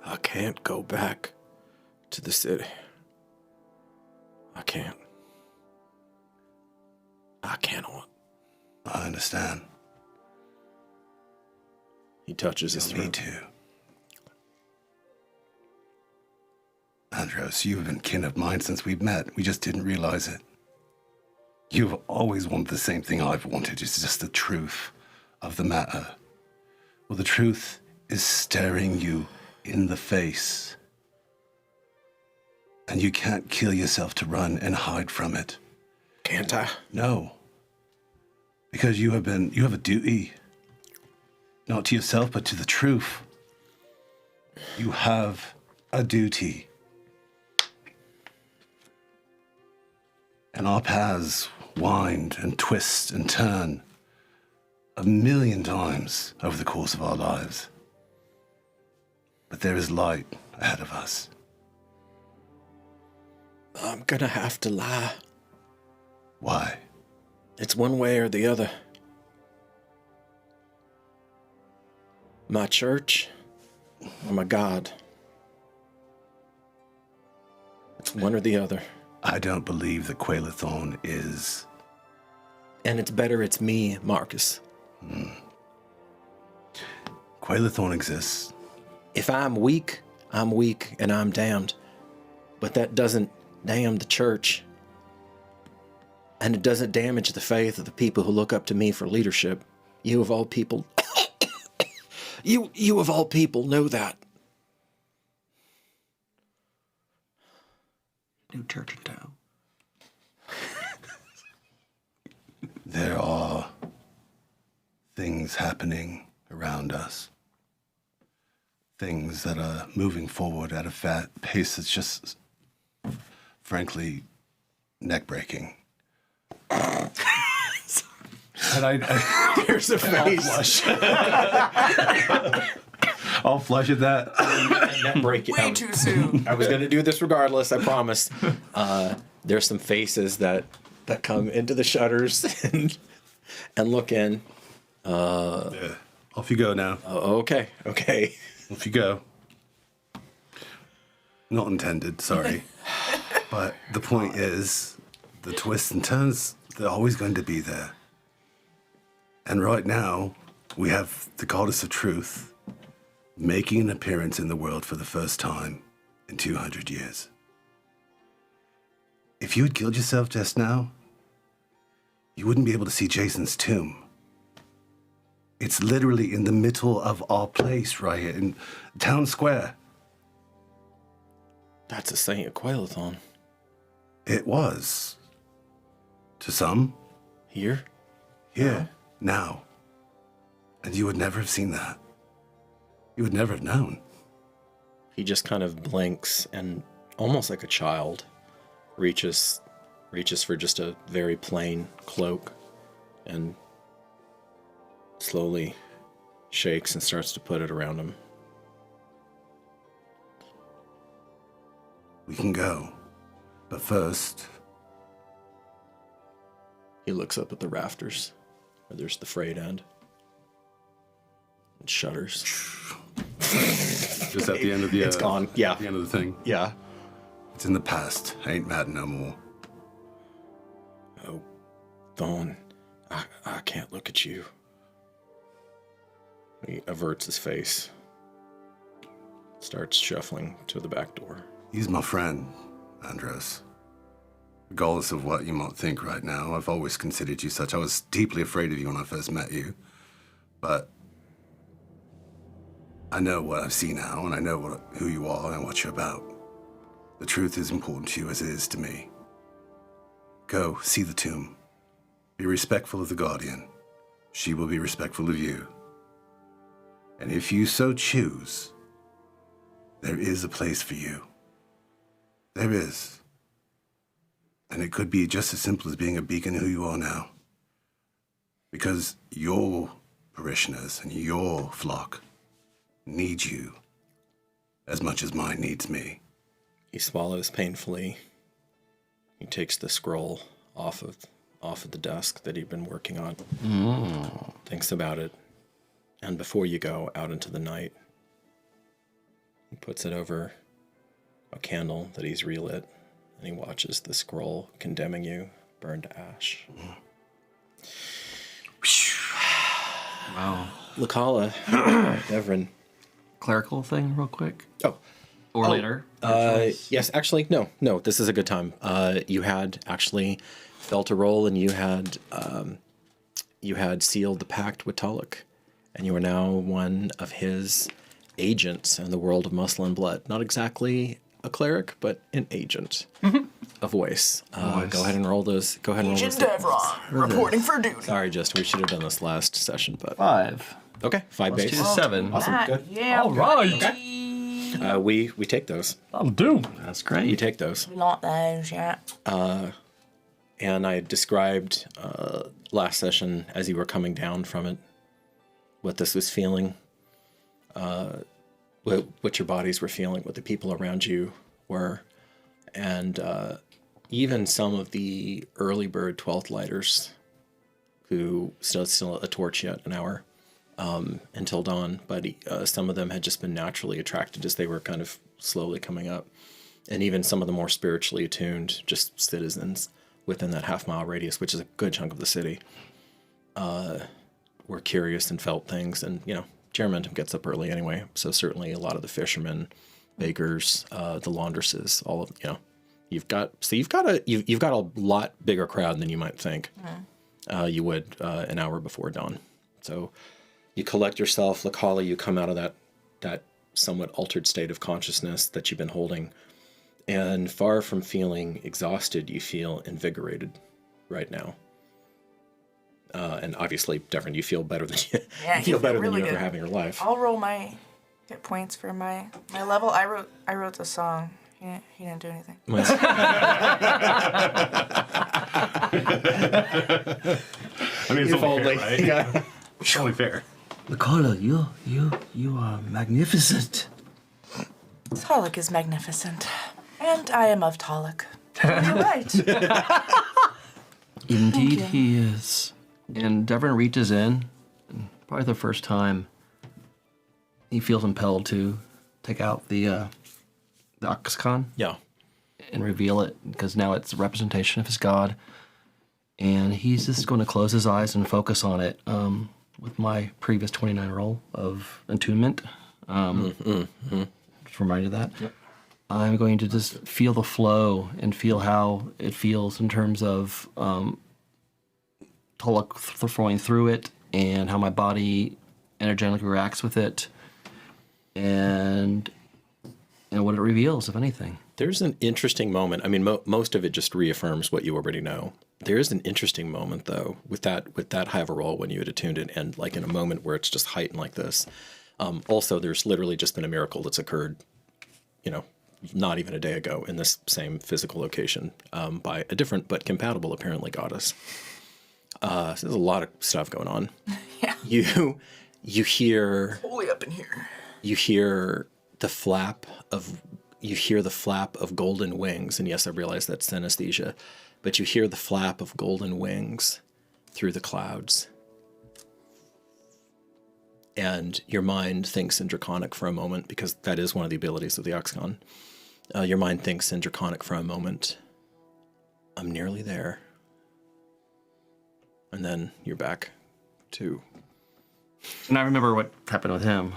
I can't go back to the city. I can't. I cannot. I understand. He touches his Me throat. too. Andros, you've been kin of mine since we've met. We just didn't realize it. You've always wanted the same thing I've wanted. It's just the truth of the matter. Well, the truth is staring you in the face. And you can't kill yourself to run and hide from it. Can't I? No. Because you have a duty. Not to yourself, but to the truth. You have a duty. And our paths wind and twist and turn 1,000,000 times over the course of our lives. But there is light ahead of us. I'm gonna have to lie. Why? It's one way or the other. My church or my God. It's one or the other. I don't believe that Quailethorn is... And it's better it's me, Marcus. Quailethorn exists. If I'm weak and I'm damned. But that doesn't damn the church. And it doesn't damage the faith of the people who look up to me for leadership. You of all people... you of all people know that. New church in town. There are things happening around us. Things that are moving forward at a fast pace that's just, frankly, neck-breaking. And There's a face. I'll flush at that. That break it. Way too soon. I was going to do this regardless, I promise. There's some faces that come into the shutters and look in. Yeah. Off you go now. Okay. Off you go. Not intended, sorry. But the point is, the twists and turns, they're always going to be there. And right now, we have the Goddess of Truth making an appearance in the world for the first time in 200 years. If you had killed yourself just now, you wouldn't be able to see Jason's tomb. It's literally in the middle of our place right here in Town Square. That's a Saint Quailethon. It was. To some. Here? Here. Now. And you would never have seen that. You would never have known. He just kind of blinks and, almost like a child, reaches for just a very plain cloak and slowly shakes and starts to put it around him. We can go. But first, He looks up at the rafters where there's the frayed end and shudders. just at the end of the... It's gone. Yeah. At the end of the thing. Yeah. It's in the past. Ain't mad no more. Oh, Thorn, I can't look at you. He averts his face. Starts shuffling to the back door. He's my friend, Andros. Regardless of what you might think right now, I've always considered you such. I was deeply afraid of you when I first met you. But I know what I see now, and I know who you are and what you're about. The truth is important to you as it is to me. Go, see the tomb. Be respectful of the Guardian. She will be respectful of you. And if you so choose, there is a place for you. There is. And it could be just as simple as being a beacon of who you are now. Because your parishioners and your flock need you as much as mine needs me. He swallows painfully. He takes the scroll off of the desk that he'd been working on. Thinks about it. And before you go out into the night, he puts it over a candle that he's relit, and he watches the scroll condemning you burn to ash. Wow. Lakala, Devrin. Clerical thing, real quick. Oh. Or later. Yes, actually, no, this is a good time. You had actually felt a roll, and you had sealed the pact with Tulloch, and you are now one of his agents in the world of muscle and blood. Not exactly a cleric, but an agent. A voice. Go ahead and roll those. Go ahead and roll Agent those. Devron, reporting for duty. Sorry, Just we should have done this last session, but 5. okay, 5 Let's base. do 7. Awesome, good. Yeah. All right. We take those. That'll do. That's We great. take those. We want those, yeah. And I described last session as you were coming down from it, what this was feeling, what your bodies were feeling, what the people around you were, and even some of the early bird 12th lighters who still a torch yet an hour until dawn, but some of them had just been naturally attracted as they were kind of slowly coming up. And even some of the more spiritually attuned, just citizens within that half-mile radius, which is a good chunk of the city, were curious and felt things. And, Geramentum gets up early anyway, so certainly a lot of the fishermen, bakers, the laundresses, all of, you've got a lot bigger crowd than you might think you would an hour before dawn. So you collect yourself, Lakala, you come out of that somewhat altered state of consciousness that you've been holding. And far from feeling exhausted, you feel invigorated right now. And obviously, Devrin, you feel better than you feel better really than you ever good. have in your life. I'll roll my hit points for my level. I wrote the song. He didn't do anything. I mean, it's If only only. fair, right? Yeah. It's only fair. Nicola, you are magnificent. Tulloch is magnificent. And I am of Tulloch. You're right. Indeed, you. he is. And Devon reaches in, and probably the first time he feels impelled to take out the Oxcon Yeah. and reveal it, because now it's a representation of his god. And he's just going to close his eyes and focus on it with my previous 29 roll of attunement. Just reminded that. Yep. I'm going to just feel the flow and feel how it feels in terms of Tulloch flowing through it and how my body energetically reacts with it and what it reveals, if anything. There's an interesting moment. I mean, most of it just reaffirms what you already know. There is an interesting moment, though, with that high of a roll when you had attuned it, and like in a moment where it's just heightened like this. Also, there's literally just been a miracle that's occurred, not even a day ago in this same physical location by a different but compatible, apparently, goddess. So there's a lot of stuff going on. Yeah. You hear Fully up in here. you hear the flap of golden wings, and yes, I realize that's synesthesia, but you hear the flap of golden wings through the clouds. And your mind thinks in Draconic for a moment, because that is one of the abilities of the Oxcon. Your mind thinks in Draconic for a moment. I'm nearly there. And then you're back to... And I remember what happened with him.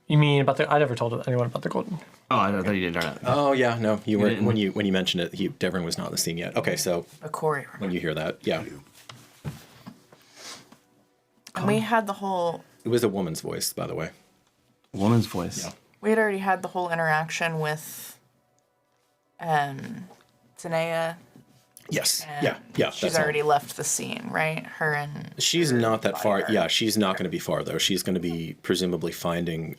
You mean about the? I never told anyone about the golden. Oh, I thought you didn't. Oh yeah, no, you were didn't? when you mentioned it. Devon was not on the scene yet. Okay, so A Corey. when you hear that, yeah, And we had the whole. it was a woman's voice, by the way. Woman's voice. Yeah. We had already had the whole interaction with, Tanea. Yes. And Yeah. She's that's all. already left the scene, right? Her and. She's her not that far. bodyguard. Yeah, she's not going to be far though. She's going to be presumably finding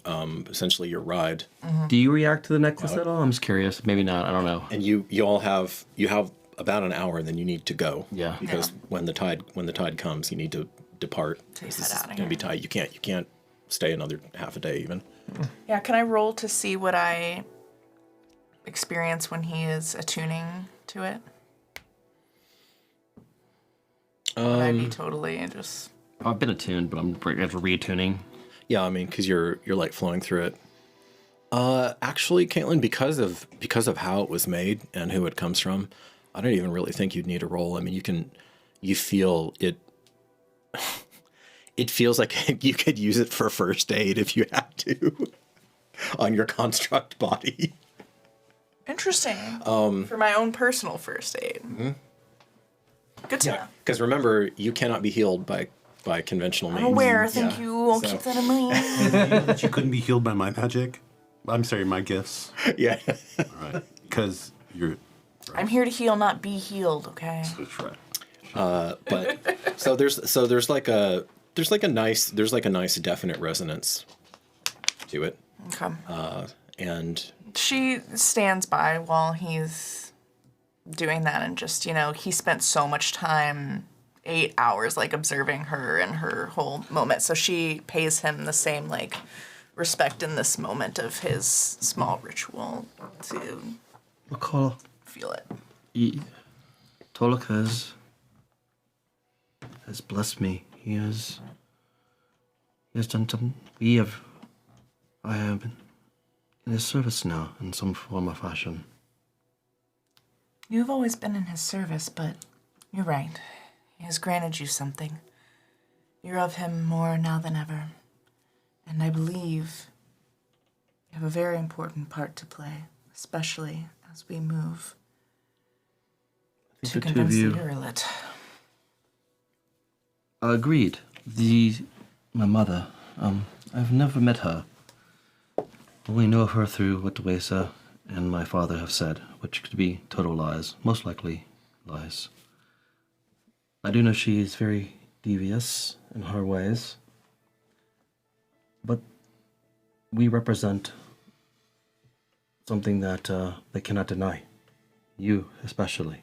essentially your ride. Do you react to the necklace at all? I'm just curious. Maybe not. I don't know. And you have about an hour, and then you need to go. Yeah. Because when the tide comes, you need to depart. Take This that is outta going to be here. tight. You can't stay another half a day even. Yeah, can I roll to see what I experience when he is attuning to it? Would I be totally just... I've been attuned, but I'm reattuning. Yeah, I mean, because you're like flowing through it. Actually, Caitlin, because of how it was made and who it comes from, I don't even really think you'd need a roll. I mean, you feel it. It feels like you could use it for first aid if you had to on your construct body. Interesting. For my own personal first aid. Good to know. Because remember, you cannot be healed by conventional means. I'm aware, thank Yeah. you. I'll So- keep that in mind. That you couldn't be healed by my magic. I'm sorry, my gifts. Yeah. All right, because you're. I'm here to heal, not be healed, okay? That's right. But there's like a nice definite resonance to it, Okay. and She stands by while he's doing that and just, he spent so much time, 8 hours, observing her and her whole moment. So she pays him the same, respect in this moment of his small ritual to McCall, feel it. Tolok has blessed me. He has done something. I have been in his service now in some form or fashion. You've always been in his service, but you're right. He has granted you something. You're of him more now than ever. And I believe you have a very important part to play, especially as we move to the two of convince the you- Urilet. Agreed. My mother, I've never met her. Only know of her through what Dwesa and my father have said, which could be total lies, most likely lies. I do know she is very devious in her ways, but we represent something that they cannot deny. You especially.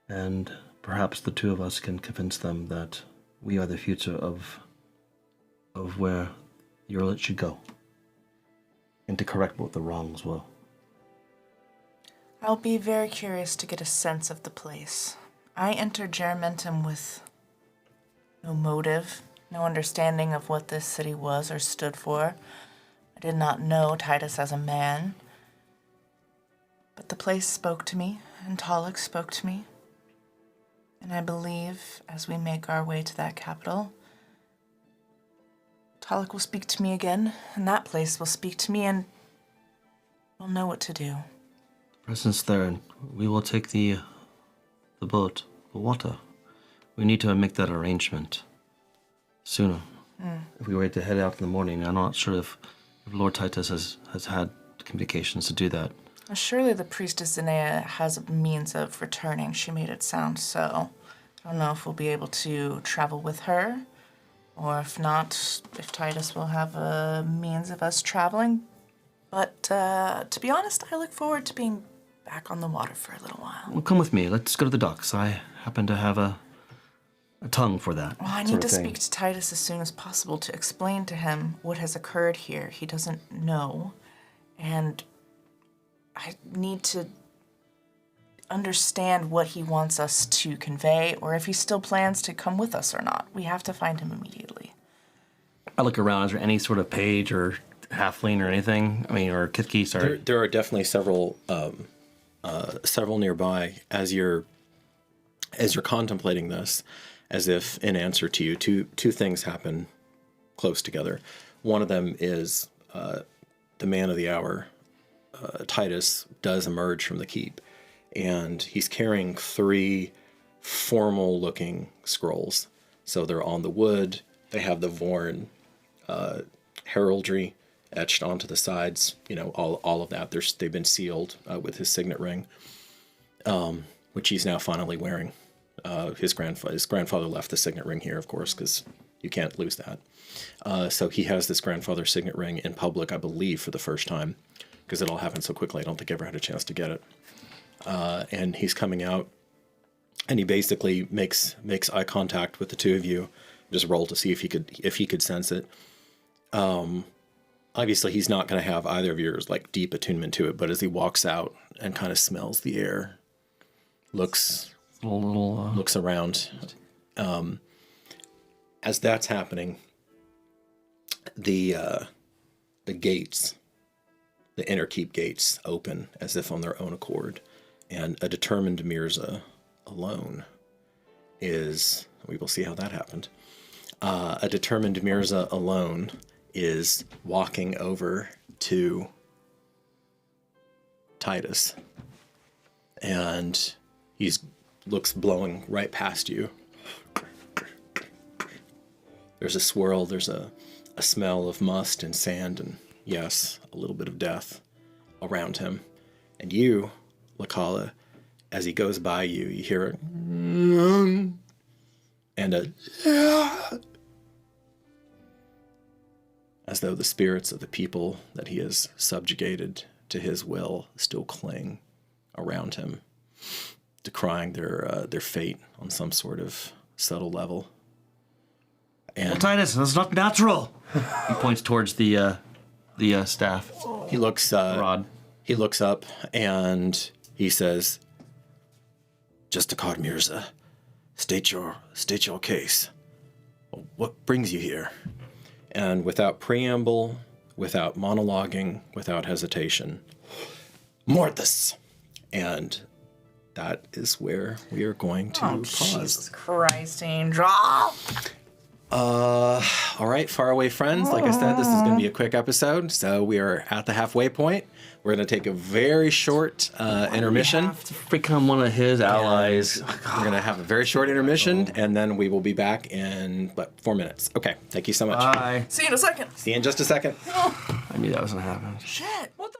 And perhaps the two of us can convince them that we are the future of where Urilet should go. And to correct what the wrongs were. I'll be very curious to get a sense of the place. I entered Germentum with no motive, no understanding of what this city was or stood for. I did not know Titus as a man. But the place spoke to me, and Tolok spoke to me. And I believe, as we make our way to that capital, Tolok will speak to me again, and that place will speak to me, and we'll know what to do. Presence there, and we will take the boat, the water. We need to make that arrangement sooner. If we were to head out in the morning, I'm not sure if Lord Titus has had communications to do that. Well, surely the priestess Zinea has a means of returning. She made it sound so. I don't know if we'll be able to travel with her, or if not, if Titus will have a means of us traveling. But to be honest, I look forward to being back on the water for a little while. Well, come with me. Let's go to the docks. I happen to have a tongue for that. Well, I sort need of to thing. speak to Titus as soon as possible to explain to him what has occurred here. He doesn't know, and I need to understand what he wants us to convey, or if he still plans to come with us or not. We have to find him immediately. I look around. Is there any sort of page or halfling or anything? I mean, or Kithki, sorry. There are definitely several nearby as you're contemplating this, as if in answer to you. Two things happen close together. One of them is the man of the hour, Titus, does emerge from the keep, and he's carrying 3 formal-looking scrolls. So they're on the wood. They have the Vorn heraldry etched onto the sides. You know, all of that. They've been sealed with his signet ring, which he's now finally wearing. His grandfather left the signet ring here, of course, because you can't lose that. So he has this grandfather signet ring in public, I believe, for the first time, because it all happened so quickly. I don't think I ever had a chance to get it. And he's coming out, and he basically makes eye contact with the two of you. Just roll to see if he could sense it. Obviously, he's not going to have either of yours like deep attunement to it, but as he walks out and kind of smells the air, looks around. As that's happening, the gates, the inner keep gates, open as if on their own accord, and a determined Mirza alone is. We will see how that happened. A determined Mirza alone is walking over to Titus, and looks blowing right past you. There's a swirl, there's a smell of must and sand and, yes, a little bit of death around him. And you, Lakala, as he goes by you, you hear it, and a as though the spirits of the people that he has subjugated to his will still cling around him, decrying their fate on some sort of subtle level. And Well, Titus, that's not natural. He points towards the staff. he looks Rod. He looks up and he says, "Justikar Mirza, state your case. What brings you here?" And without preamble, without monologuing, without hesitation, Mortis. And that is where we are going to pause. Jesus Christ, Angel. All right, faraway friends. Like I said, this is going to be a quick episode, so we are at the halfway point. We're going to take a very short intermission. Have to become one of his allies. We're going to have a very short intermission, and then we will be back in, 4 minutes. Okay, thank you so much. Bye. See you in a second. See you in just a second. I knew that was gonna happen. Shit. What the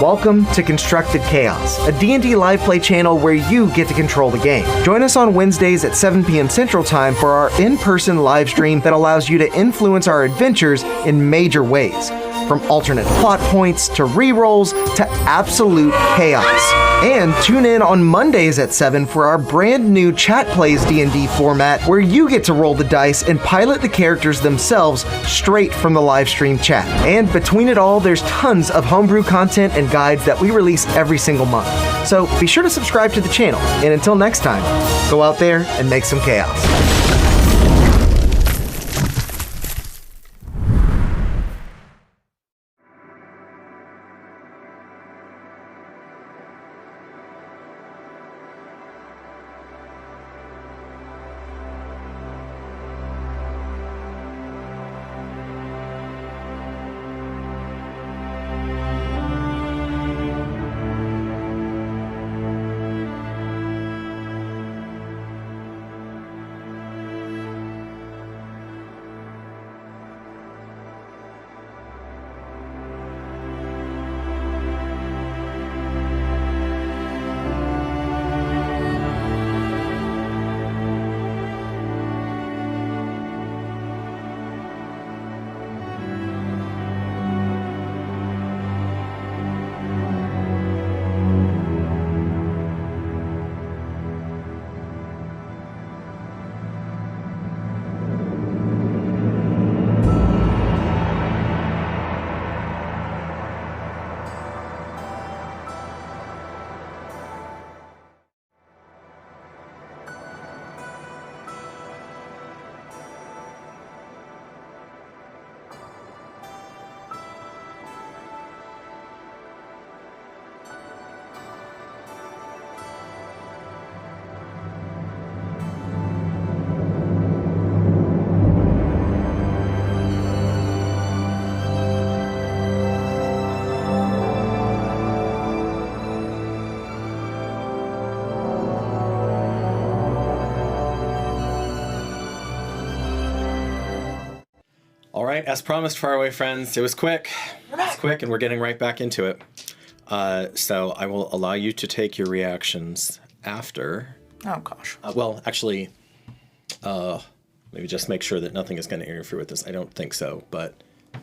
Welcome to Constructed Chaos, a D&D live play channel where you get to control the game. Join us on Wednesdays at 7 p.m. Central Time for our in-person live stream that allows you to influence our adventures in major ways, from alternate plot points to rerolls to absolute chaos. And tune in on Mondays at 7 for our brand new Chat Plays D&D format where you get to roll the dice and pilot the characters themselves straight from the live stream chat. And between it all, there's tons of homebrew content and guides that we release every single month. So be sure to subscribe to the channel. And until next time, go out there and make some chaos. All right, as promised, faraway friends, it was quick. It was quick, and we're getting right back into it. So I will allow you to take your reactions after. Oh, gosh. Well, actually, maybe just make sure that nothing is going to interfere with this. I don't think so, but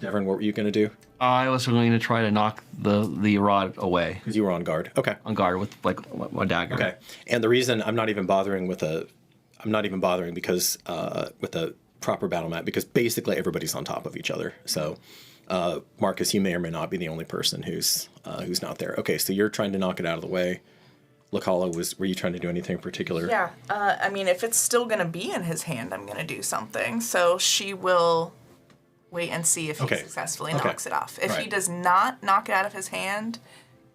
Devin, what were you going to do? I was going to try to knock the rod away. Because you were on guard. Okay. On guard with like my dagger. Okay. And the reason I'm not even bothering because with a proper battle mat, because basically everybody's on top of each other. So, Marcus, you may or may not be the only person who's not there. Okay, so you're trying to knock it out of the way. Lakala, were you trying to do anything in particular? Yeah, I mean, if it's still going to be in his hand, I'm going to do something. So she will wait and see if he successfully knocks it off. If he does not knock it out of his hand,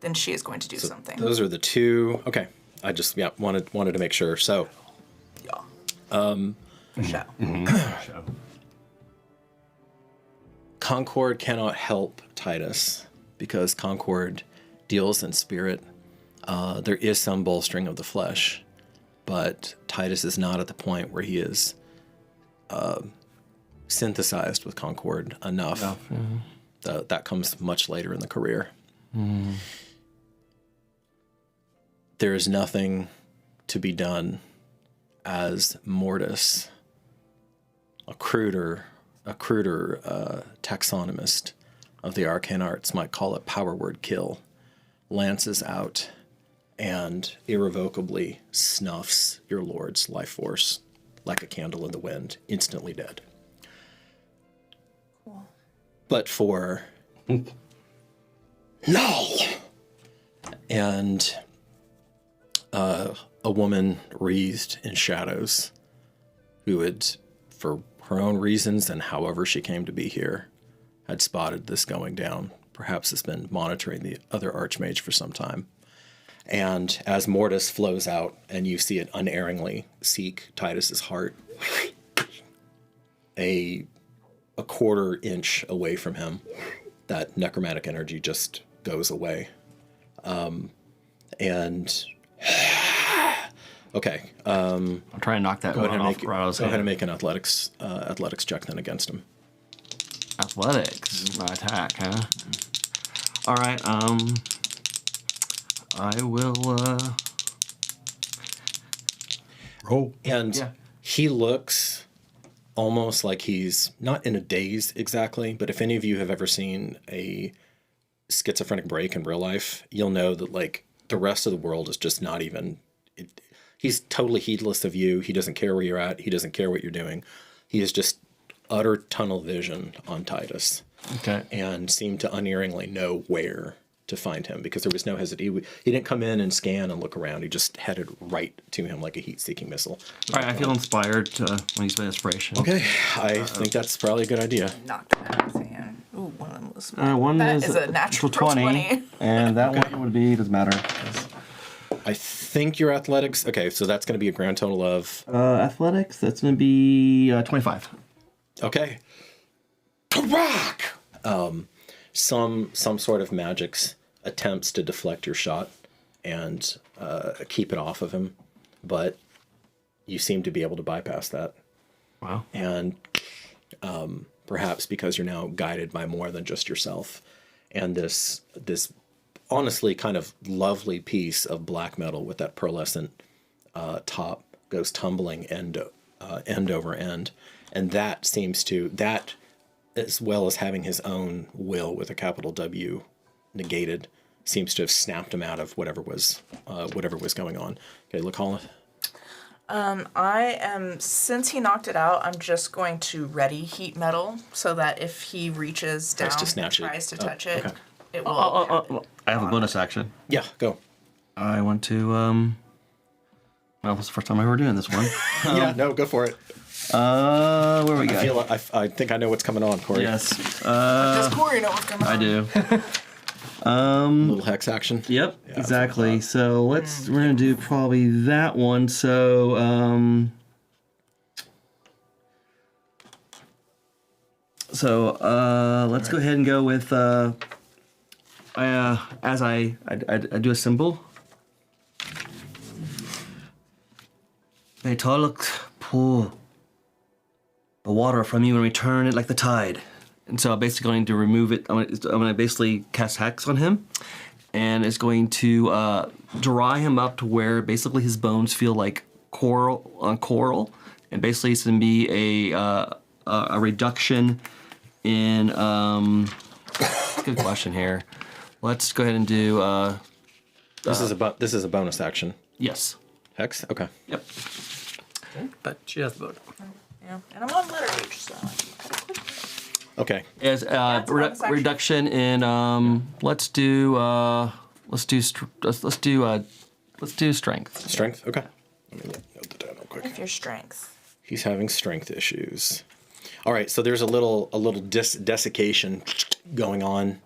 then she is going to do something. Those are the two. Okay, I just wanted to make sure. So, For show. Concord cannot help Titus because Concord deals in spirit. There is some bolstering of the flesh, but Titus is not at the point where he is synthesized with Concord enough. That comes much later in the career. There is nothing to be done as Mortis, a cruder taxonomist of the arcane arts might call it power word kill, lances out and irrevocably snuffs your lord's life force like a candle in the wind, instantly dead. Cool. But for Null and a woman wreathed in shadows who had, for her own reasons and however she came to be here, had spotted this going down. Perhaps has been monitoring the other Archmage for some time. And as Mortis flows out and you see it unerringly seek Titus's heart, a quarter inch away from him, that necromantic energy just goes away. Okay. I'm trying to knock that Go one ahead off. go ahead and make an athletics check then against him. Athletics, my attack, huh? All right. I will. Roll. And Yeah. he looks almost like he's not in a daze exactly, but if any of you have ever seen a schizophrenic break in real life, you'll know that like the rest of the world is just not even. He's totally heedless of you. He doesn't care where you're at. He doesn't care what you're doing. He is just utter tunnel vision on Titus. Okay. And seemed to unerringly know where to find him because there was no hesitation. He didn't come in and scan and look around. He just headed right to him like a heat-seeking missile. All right, I feel inspired to use my inspiration. Okay, I think that's probably a good idea. Knocked him out of his hand. Ooh, one of them was. One That is is a natural 20. and that one would be doesn't matter. I think your athletics. Okay, so that's going to be a grand total of. Athletics. That's going to be 25. Okay. Karak! Some sort of magic's attempts to deflect your shot and keep it off of him, but you seem to be able to bypass that. Wow. And perhaps because you're now guided by more than just yourself, and this honestly kind of lovely piece of black metal with that pearlescent top goes tumbling end over end, and that seems to that, as well as having his own will with a capital W negated, seems to have snapped him out of whatever was going on. Okay, LaColla. I am, since he knocked it out, I'm just going to ready heat metal so that if he reaches down Tries to and snatch it. tries to Oh, touch it, okay. it will. happen. I have a bonus action. Yeah, go. I want to. Well, it's the first time I ever doing this one. Yeah, no, go for it. Where we go? I think I know what's coming on, Corey. Yes. Does Corey know what's going on? I do. Little hex action. Yep, Yeah, exactly. So we're gonna do probably that one. So let's go ahead and go with as I do a symbol. They look pull the water from you and return it like the tide. And so I'm basically going to remove it. I'm going to basically cast Hex on him. And it's going to dry him up to where basically his bones feel like coral. And basically it's going to be a reduction in... good question here. Let's go ahead and do... This is a bonus action. Yes. Hex? Okay. Yep. But she has the vote. Yeah, and I'm on letter H, so. Okay. As a bonus action. reduction in let's do strength. Strength? Okay. Let me note that down real quick. If your strength. He's having strength issues. All right, so there's a little desiccation going on,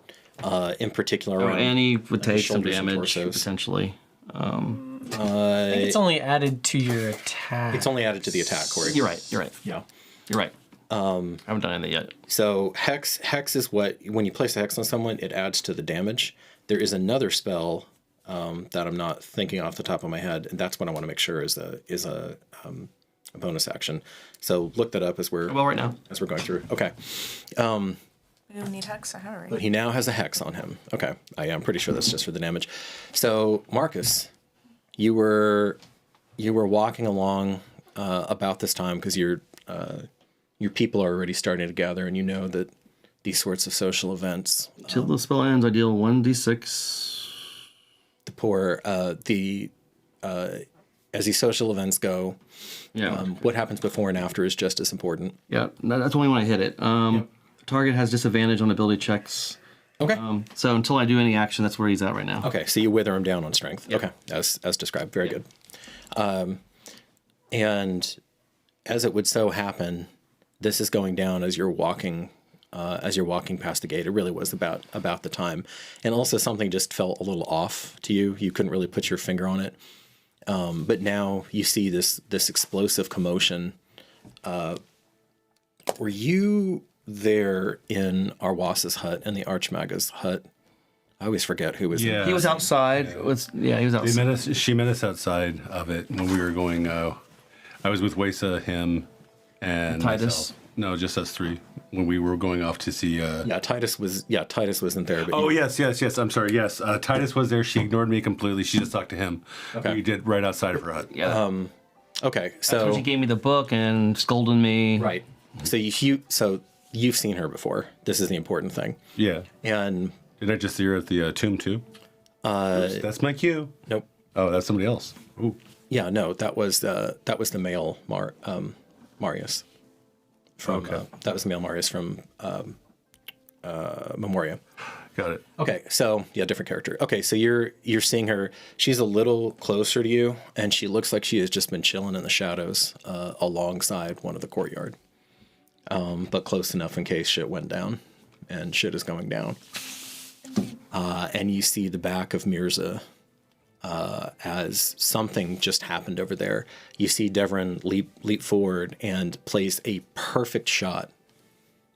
in particular. around And he would the take some shoulders and damage torsos. potentially. I think it's only added to your attack. It's only added to the attack, Corey. You're right. Yeah. You're right. I haven't done anything yet. So hex is what, when you place a hex on someone, it adds to the damage. There is another spell that I'm not thinking off the top of my head, and that's what I want to make sure is a bonus action. So look that up as we're Right now. as we're going through. Okay. We don't need hex, I have it But right. he now has a hex on him. Okay. I'm pretty sure that's just for the damage. So Marcus, you were walking along about this time because your people are already starting to gather, and you know that these sorts of social events. Till the spell ends, I deal 1d6. The poor, as these social events go, what happens before and after is just as important. Yeah, that's only when I hit it. Target has disadvantage on ability checks. Okay. So until I do any action, that's where he's at right now. Okay, so you wither him down on strength. Okay, as described. Very good. And as it would so happen, this is going down as you're walking past the gate. It really was about the time, and also something just felt a little off to you. You couldn't really put your finger on it, but now you see this explosive commotion. Were you there in Arwas's hut and the Archmage's hut? I always forget who was in. Yeah. He was outside. He was outside. She met us outside of it when we were going. I was with Wesa, him, and Titus. No, just us three. When we were going off to see. Titus wasn't there. But Oh yes. I'm sorry. Yes, Titus was there. She ignored me completely. She just talked to him. Okay. We did right outside of her hut. Yeah. Okay, That's when so she gave me the book and scolded me. right. So you've seen her before. This is the important thing. Yeah. And Did I just see her at the tomb too? Oops, that's my cue. nope. Oh, that's somebody else. Ooh. Yeah, no, that was the male Marius. From Okay. that was the male Marius from Memoria. Got it. Okay, so yeah, different character. Okay, so you're seeing her. She's a little closer to you, and she looks like she has just been chilling in the shadows alongside one of the courtyard, but close enough in case shit went down, and shit is going down. And you see the back of Mirza as something just happened over there. You see Devrin leap forward and place a perfect shot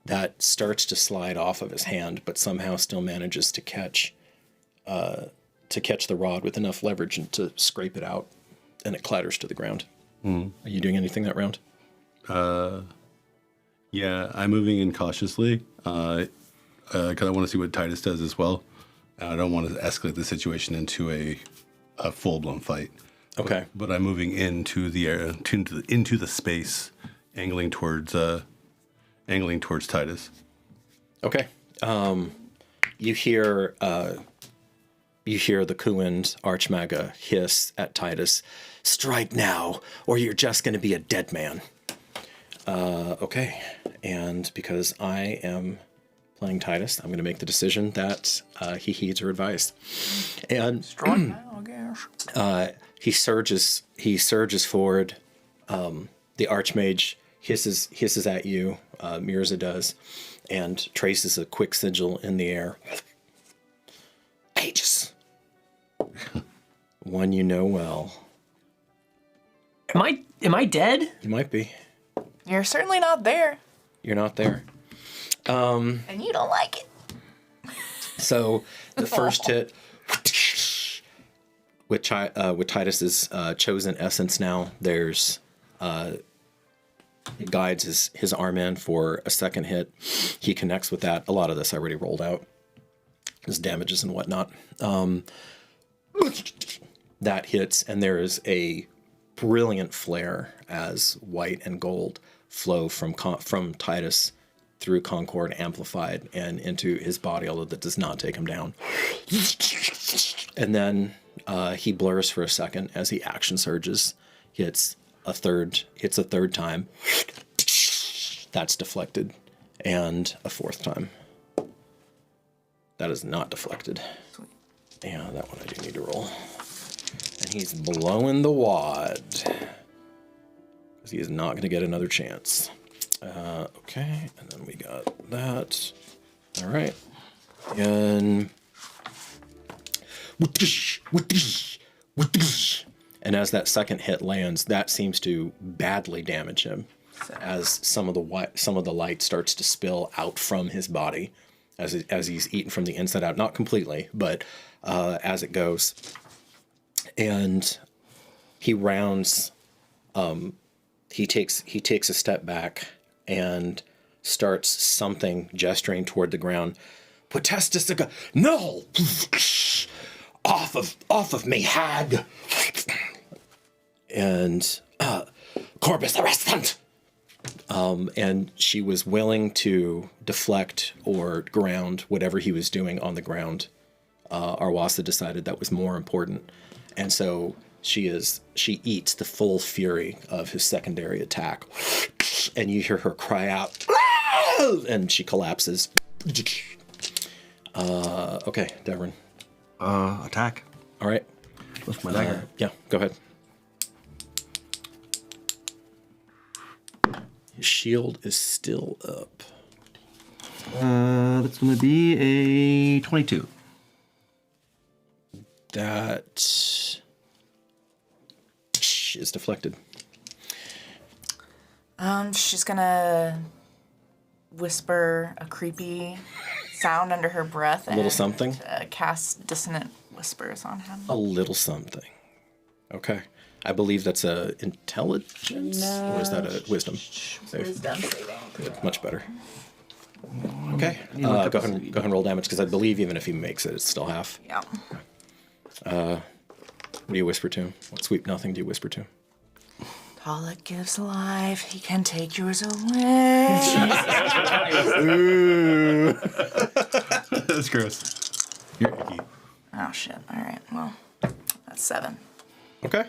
that starts to slide off of his hand, but somehow still manages to catch the rod with enough leverage and to scrape it out, and it clatters to the ground. Are you doing anything that round? Yeah, I'm moving in cautiously because I want to see what Titus does as well. I don't want to escalate the situation into a full-blown fight. Okay. But I'm moving into the into the space, angling towards Titus. Okay. You hear the Kuwind Archmage hiss at Titus, "Strike now, or you're just going to be a dead man." Okay. And because I am playing Titus, I'm going to make the decision that he heeds her advice. And Strike now, I guess. he surges forward. The Archmage hisses at you. Mirza does, and traces a quick sigil in the air. Aegis. One you know well. Am I dead? You might be. You're certainly not there, You're not there. and you don't like it. So the first hit with Titus's chosen essence. Now there's it guides his arm in for a second hit. He connects with that. A lot of this I already rolled out, his damages and whatnot. That hits, and there is a brilliant flare as white and gold flow from Titus through Concord, amplified, and into his body, although that does not take him down. And then he blurs for a second as he action surges, hits a third time. That's deflected, and a fourth time. That is not deflected. Yeah, that one I do need to roll. And he's blowing the wad, because he is not going to get another chance. Okay, and then we got that. All right. And as that second hit lands, that seems to badly damage him, as some of the light starts to spill out from his body, as he's eaten from the inside out. Not completely, but as it goes. And he rounds. He takes a step back and starts something, gesturing toward the ground. Potestis, no! Off of me, hag! And Corpus arrestant! And she was willing to deflect or ground whatever he was doing on the ground. Arwasa decided that was more important. And so she eats the full fury of his secondary attack. And you hear her cry out, and she collapses. Okay, Devrin. Attack. All right. With my dagger. Yeah, go ahead. His shield is still up. That's going to be a 22. That is deflected. She's gonna whisper a creepy sound under her breath. A little something? Cast dissonant whispers on him. A little something. Okay. I believe that's a intelligence, or is that a wisdom? Save. Wisdom saving. Much better. Okay, go ahead and roll damage, because I believe even if he makes it, it's still half. Yeah. What do you whisper to him? What sweet nothing do you whisper to him? Pollock gives life. He can take yours away. Ooh. That's gross. You're icky. Oh, shit. All right. Well, that's 7. Okay.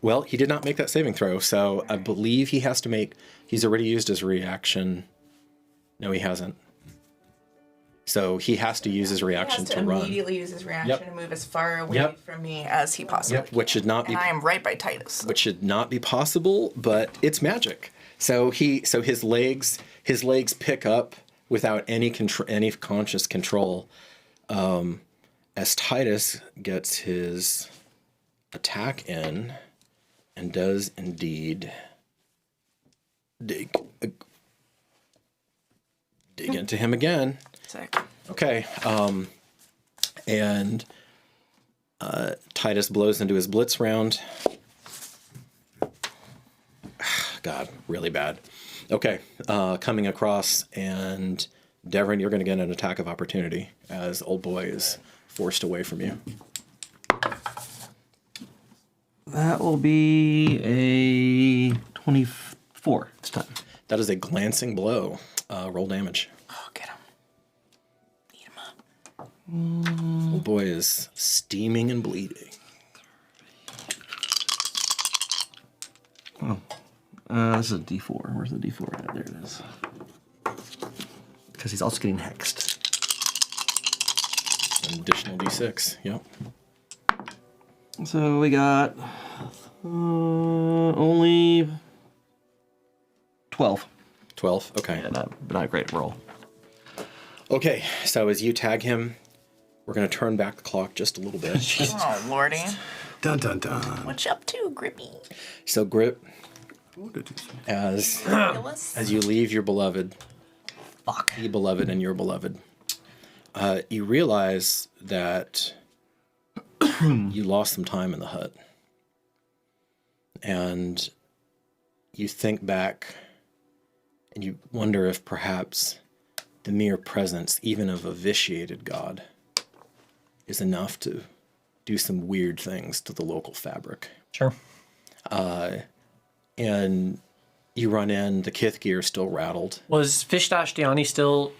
Well, he did not make that saving throw, so I believe he has to make... He's already used his reaction. No, he hasn't. So he has to use his reaction to run. Immediately use his reaction Yep. and move as far away Yep. from me as he possibly Yep, which should not be... And I am right by Titus. Which should not be possible, but it's magic. So his legs pick up without any conscious control. As Titus gets his attack in, and does indeed dig into him again. Sick. Okay, and Titus blows into his blitz round. God, really bad. Okay, coming across, and Devin, you're going to get an attack of opportunity as old boy is forced away from you. That will be a 24 this time. That is a glancing blow. Roll damage. Oh, get him. Eat him up. Old boy is steaming and bleeding. This is a D4. Where's the D4 at? There it is. Because he's also getting hexed. An additional d6. Yep. So we got only 12. 12. Okay. Yeah, not a great roll. Okay. So as you tag him, we're going to turn back the clock just a little bit. Oh, lordy. Dun dun dun. What you up to, Grippy? So Grip, as you leave your beloved, the beloved and your beloved, you realize that you lost some time in the hut. And you think back and you wonder if perhaps the mere presence, even of a vitiated god, is enough to do some weird things to the local fabric. Sure. And you run in, the kith gear is still rattled. Was Fish Diani still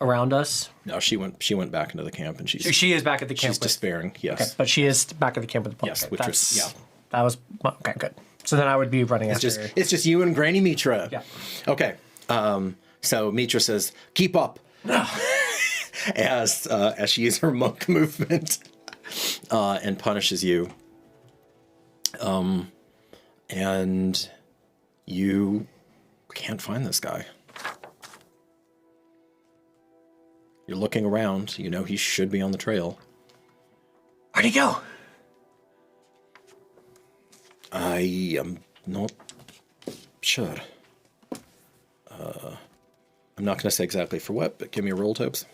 around us? No, she went back into the camp, and She is back at the camp. she's despairing. Yes, Okay, but she is back at the camp with the yes, okay, which was yeah. That was okay. Good. So then I would be running It's after. just you and Granny Mitra. Yeah. Okay. So Mitra says, "Keep up," as she uses her monk movement and punishes you. And you can't find this guy. You're looking around. You know he should be on the trail. Where'd he go? I am not sure. I'm not going to say exactly for what, but give me a roll, Topes.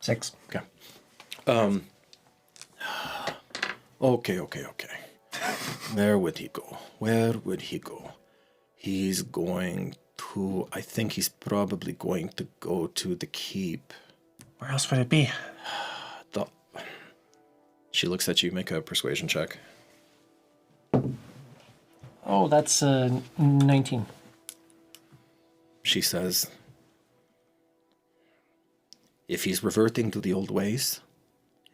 6. Okay. Okay. Where would he go? He's going to... I think he's probably going to go to the keep. Where else would it be? She looks at you. Make a persuasion check. Oh, that's 19. She says, if he's reverting to the old ways,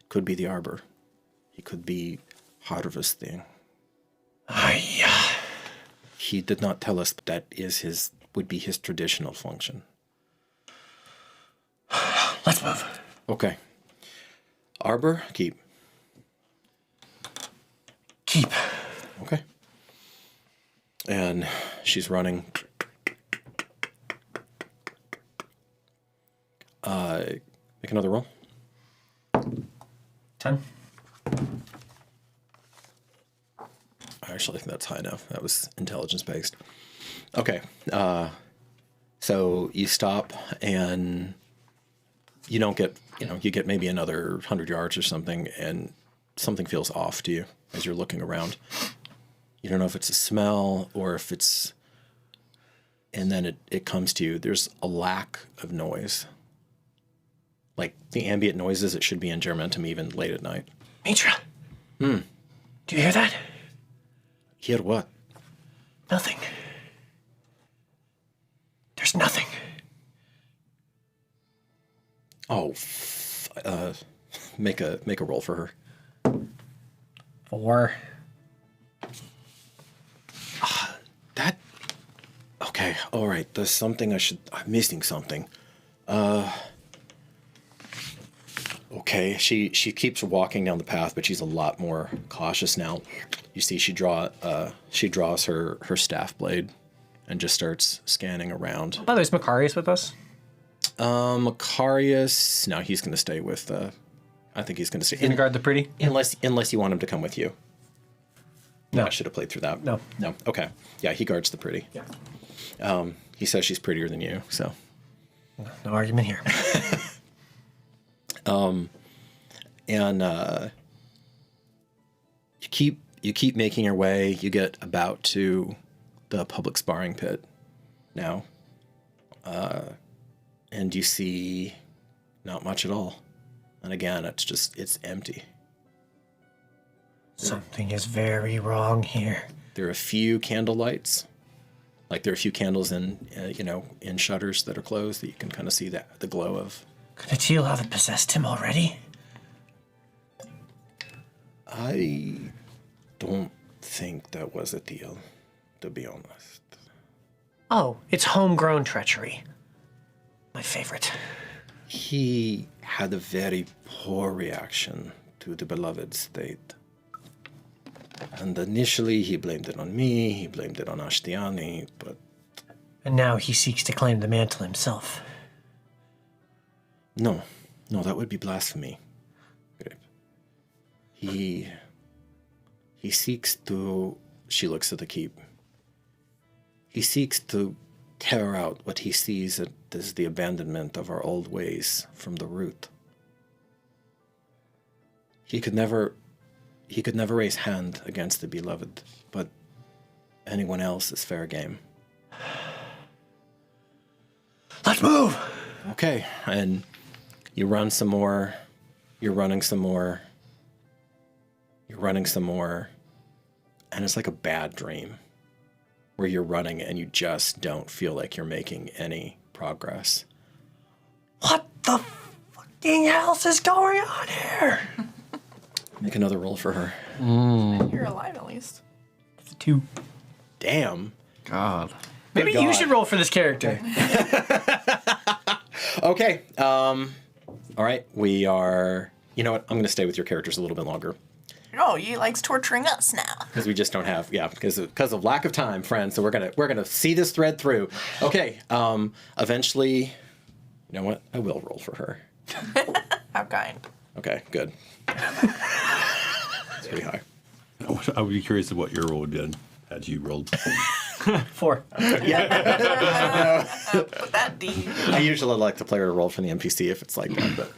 it could be the arbor. He could be harvesting. He did not tell us that would be his traditional function. Let's move. Okay. Arbor, keep. Keep. Okay. And she's running. Make another roll. 10. I actually think that's high enough. That was intelligence based. Okay. So you stop and you don't get, you get maybe another 100 yards or something, and something feels off to you as you're looking around. You don't know if it's a smell or if it's... And then it comes to you. There's a lack of noise. Like the ambient noises that should be in Germentum even late at night. Mitra. Do you hear that? Hear what? Nothing. There's nothing. Oh, make a roll for her. 4. That... Okay, all right. There's something I'm missing something. Okay, she keeps walking down the path, but she's a lot more cautious now. You see, she draws her staff blade, and just starts scanning around. By the way, is Macarius with us? Macarius, no, he's going to stay with. I think he's going to stay. He's gonna guard the pretty. Unless you want him to come with you. No. I should have played through that. No. Okay. Yeah, he guards the pretty. Yeah. He says she's prettier than you, so. No argument here. And you keep making your way. You get about to the public sparring pit now, and you see not much at all. And again, it's empty. Something is very wrong here. There are a few candle lights, like there are a few candles in in shutters that are closed that you can kind of see the glow of. Could Atil have possessed him already? I don't think that was a deal, to be honest. Oh, it's homegrown treachery. My favorite. He had a very poor reaction to the beloved state. And initially he blamed it on me, he blamed it on Ashtiani, but... And now he seeks to claim the mantle himself. No, that would be blasphemy. He seeks to... She looks at the keep. He seeks to tear out what he sees as the abandonment of our old ways from the root. He could never raise hand against the beloved, but anyone else is fair game. Let's move! Okay, and you run some more, you're running some more, and it's like a bad dream where you're running and you just don't feel like you're making any progress. What the fucking hell is going on here? Make another roll for her. You're alive at least. It's a 2. Damn. God. Maybe you should roll for this character. Okay. All right. We are... You know what? I'm going to stay with your characters a little bit longer. No, he likes torturing us now. Because we just don't have... Yeah, because of lack of time, friends. So we're gonna see this thread through. Okay. Eventually... You know what? I will roll for her. How kind. Okay, good. It's pretty high. I would be curious of what your roll would be had you rolled. 4. Put that D. I usually like the player to roll for the NPC if it's like that, but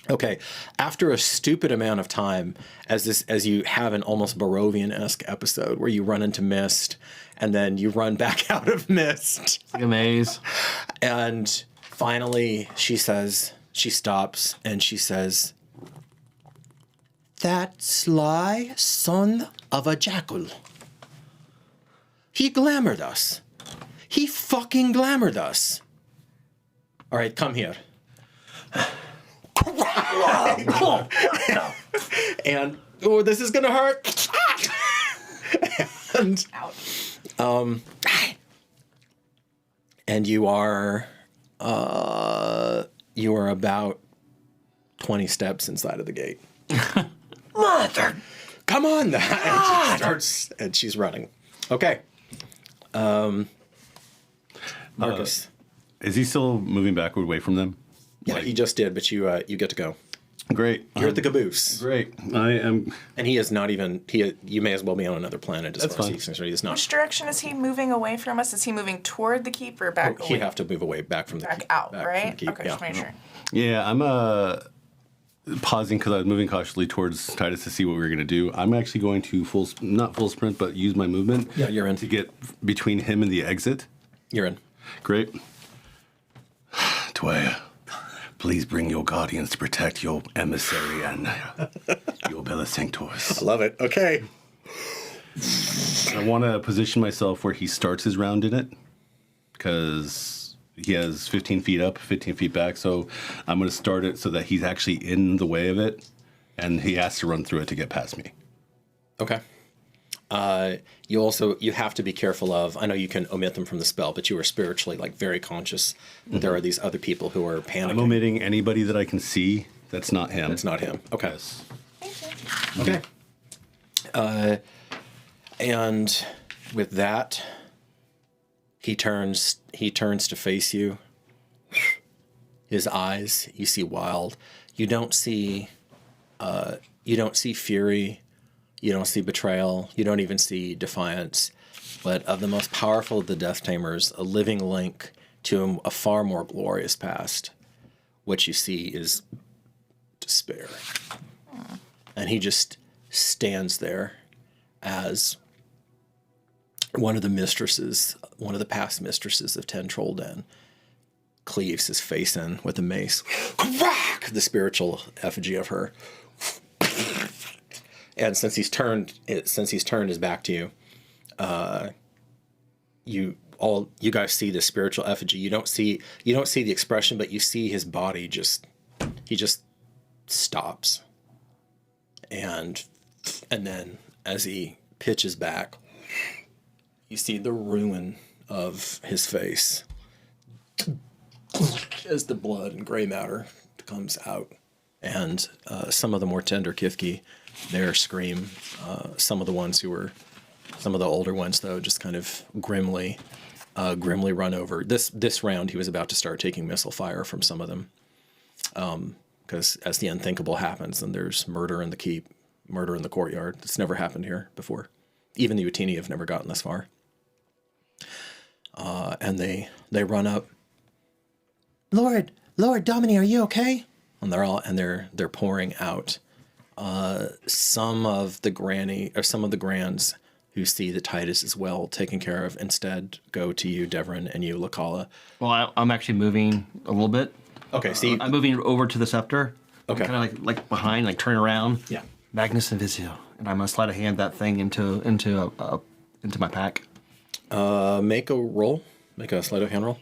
okay. After a stupid amount of time, as you have an almost Barovian-esque episode where you run into mist and then you run back out of mist. It's like a maze. And finally she stops and she says, "That sly son of a jackal. He glamored us. He fucking glamored us. All right, come here." And, oh, this is gonna hurt. And, and you are about 20 steps inside of the gate. Mother! Come on! And she starts, and she's running. Okay. Marcus. Is he still moving backward away from them? Yeah, he just did, but you get to go. Great. You're at the caboose. Great. I am. And he is not even, you may as well be on another planet as That's far as fine. he's concerned. He's not. Which direction is he moving away from us? Is he moving toward the keep or back away? He'd have to move away back from the Back keep. out, back from right? the keep, Okay, yeah. just make sure. Yeah, pausing because I was moving cautiously towards Titus to see what we were going to do. I'm actually going to not full sprint, but use my movement. Yeah, you're in. To get between him and the exit. You're in. Great. Dwyer, please bring your guardians to protect your emissary and your Bella Sanctoris. I love it. Okay. I want to position myself where he starts his round in it because he has 15 feet up, 15 feet back. So I'm going to start it so that he's actually in the way of it and he has to run through it to get past me. Okay. You have to be careful of, I know you can omit them from the spell, but you are spiritually like very conscious that there are these other people who are panicking. I'm omitting anybody that I can see. That's not him. That's not him. Okay. Yes. Okay. And with that, he turns to face you. His eyes, you see wild. You don't see fury. You don't see betrayal. You don't even see defiance. But of the most powerful of the Death Tamers, a living link to a far more glorious past, what you see is despair. And he just stands there as one of the past mistresses of Ten Trollden, cleaves his face in with a mace. Crack! The spiritual effigy of her. And since he's turned his back to you, you guys see the spiritual effigy. You don't see the expression, but you see his body just stops. And then as he pitches back, you see the ruin of his face as the blood and gray matter comes out. And some of the more tender Kithki, their scream. Some of the older ones, though, just kind of grimly run over. This round, he was about to start taking missile fire from some of them. Because as the unthinkable happens, then there's murder in the keep, murder in the courtyard. It's never happened here before. Even the Utini have never gotten this far. And they run up. Lord Domini, are you okay? And they're pouring out. Some of the grands who see that Titus is well taken care of instead go to you, Devrin, and you, Lakala. Well, I'm actually moving a little bit. Okay, see, I'm moving over to the scepter. Okay. Kind of like behind, like turn around. Yeah. Magnus Invisio, and I'm gonna slide a hand that thing into my pack. Make a roll. Make a sleight of hand roll.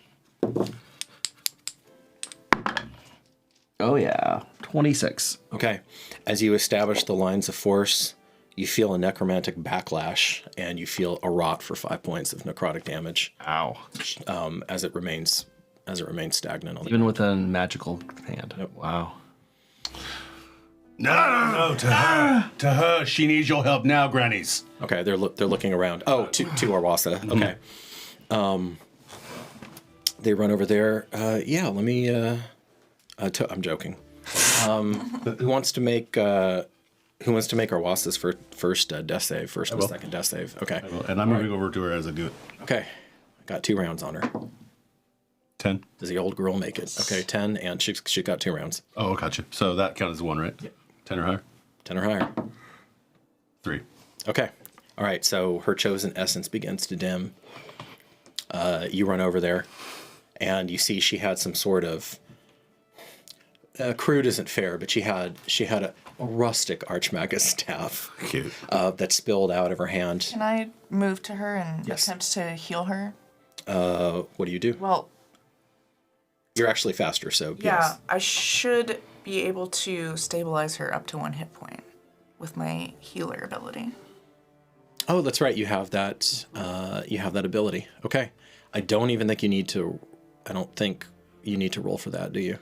Oh yeah, 26. Okay. As you establish the lines of force, you feel a necromantic backlash, and you feel a rot for 5 points of necrotic damage. Ow. As it remains stagnant. On Even with a magical hand. Yep. Wow. No, to her. She needs your help now, grannies. Okay, they're looking around. Oh, to Arwasa. Okay. They run over there. Yeah, let me. I'm joking. Who wants to make Arwasa's first death save? First and second death save. Okay. And I'm moving over to her as I do it. Okay. Got 2 rounds on her. 10. Does the old girl make it? Okay, 10, and she got 2 rounds. Oh, gotcha. So that counts as 1, right? Yeah. 10 or higher? 10 or higher. 3. Okay. All right, so her chosen essence begins to dim. You run over there, and you see she had some sort of... crude isn't fair, but she had a rustic Archmage's staff. Cute. That spilled out of her hand. Can I move to her and Yes. attempt to heal her? What do you do? Well, You're actually faster, so yeah, yes. I should be able to stabilize her up to 1 hit point with my healer ability. Oh, that's right. You have that. You have that ability. Okay. I don't think you need to roll for that, do you?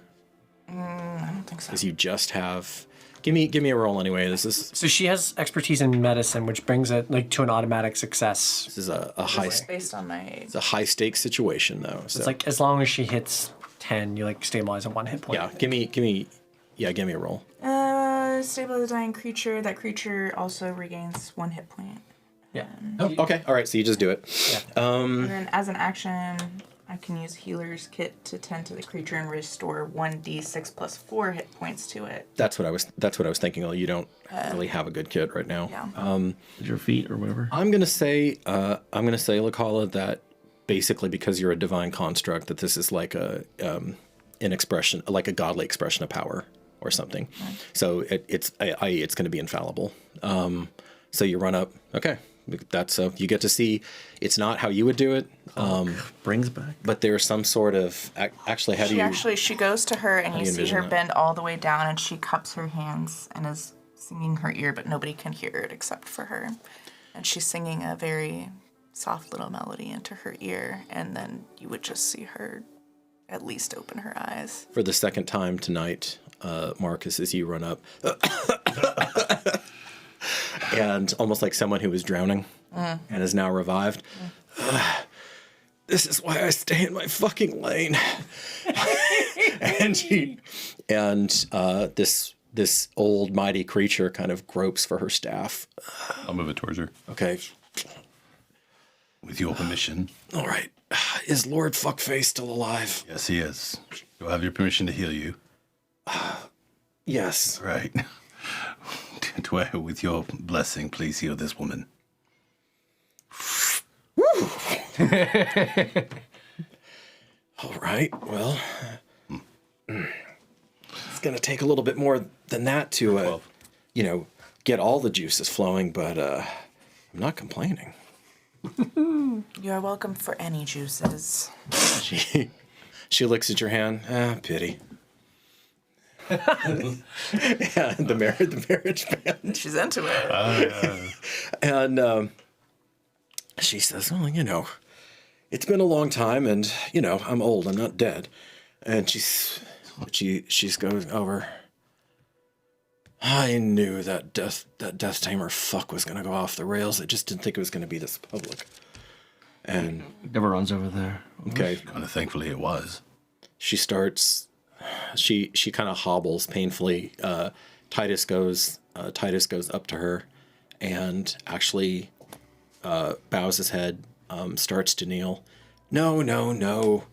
I don't think so. Because you just have. Give me a roll anyway. This is So she has expertise in medicine, which brings it like to an automatic success. a high. It's based on my It's a high stakes situation though. So It's like as long as she hits 10, you like stabilize at 1 hit point. yeah. Give me a roll. stabilize a dying creature. That creature also regains 1 hit point. Yeah. Oh, okay. All right. So you just do it. And then as an action, I can use Healer's Kit to tend to the creature and restore 1d6 plus 4 hit points to it. That's what I was thinking. You don't really have a good kit right now. Yeah. Your feet or whatever. I'm gonna say, Lakala, that basically because you're a divine construct, that this is like an expression, like a godly expression of power or something. Right. So it's going to be infallible. So you run up. Okay, that's you get to see. It's not how you would do it. Brings back. But there's some sort of actually. How do you? She goes to her and you see her that? bend all the way down and she cups her hands and is singing her ear, but nobody can hear it except for her. And she's singing a very soft little melody into her ear, and then you would just see her at least open her eyes. For the second time tonight, Marcus, as you run up, and almost like someone who was drowning and is now revived. This is why I stay in my fucking lane. and this old mighty creature kind of gropes for her staff. I'll move it towards her. Okay. With your permission. All right. Is Lord Fuckface still alive? Yes, he is. Do I have your permission to heal you? Yes. Right. Do I, with your blessing, please heal this woman? All right. Well, it's going to take a little bit more than that to, get all the juices flowing, but I'm not complaining. You're welcome for any juices. She looks at your hand. Pity. Yeah, the marriage band. She's into it. And she says, well, it's been a long time, and I'm old. I'm not dead. And she's going over. I knew that death tamer fuck was gonna go off the rails. I just didn't think it was gonna be this public. And Never runs over there. okay, Kind of thankfully it was. she starts. She kind of hobbles painfully. Titus goes up to her, and actually bows his head. Starts to kneel. No, none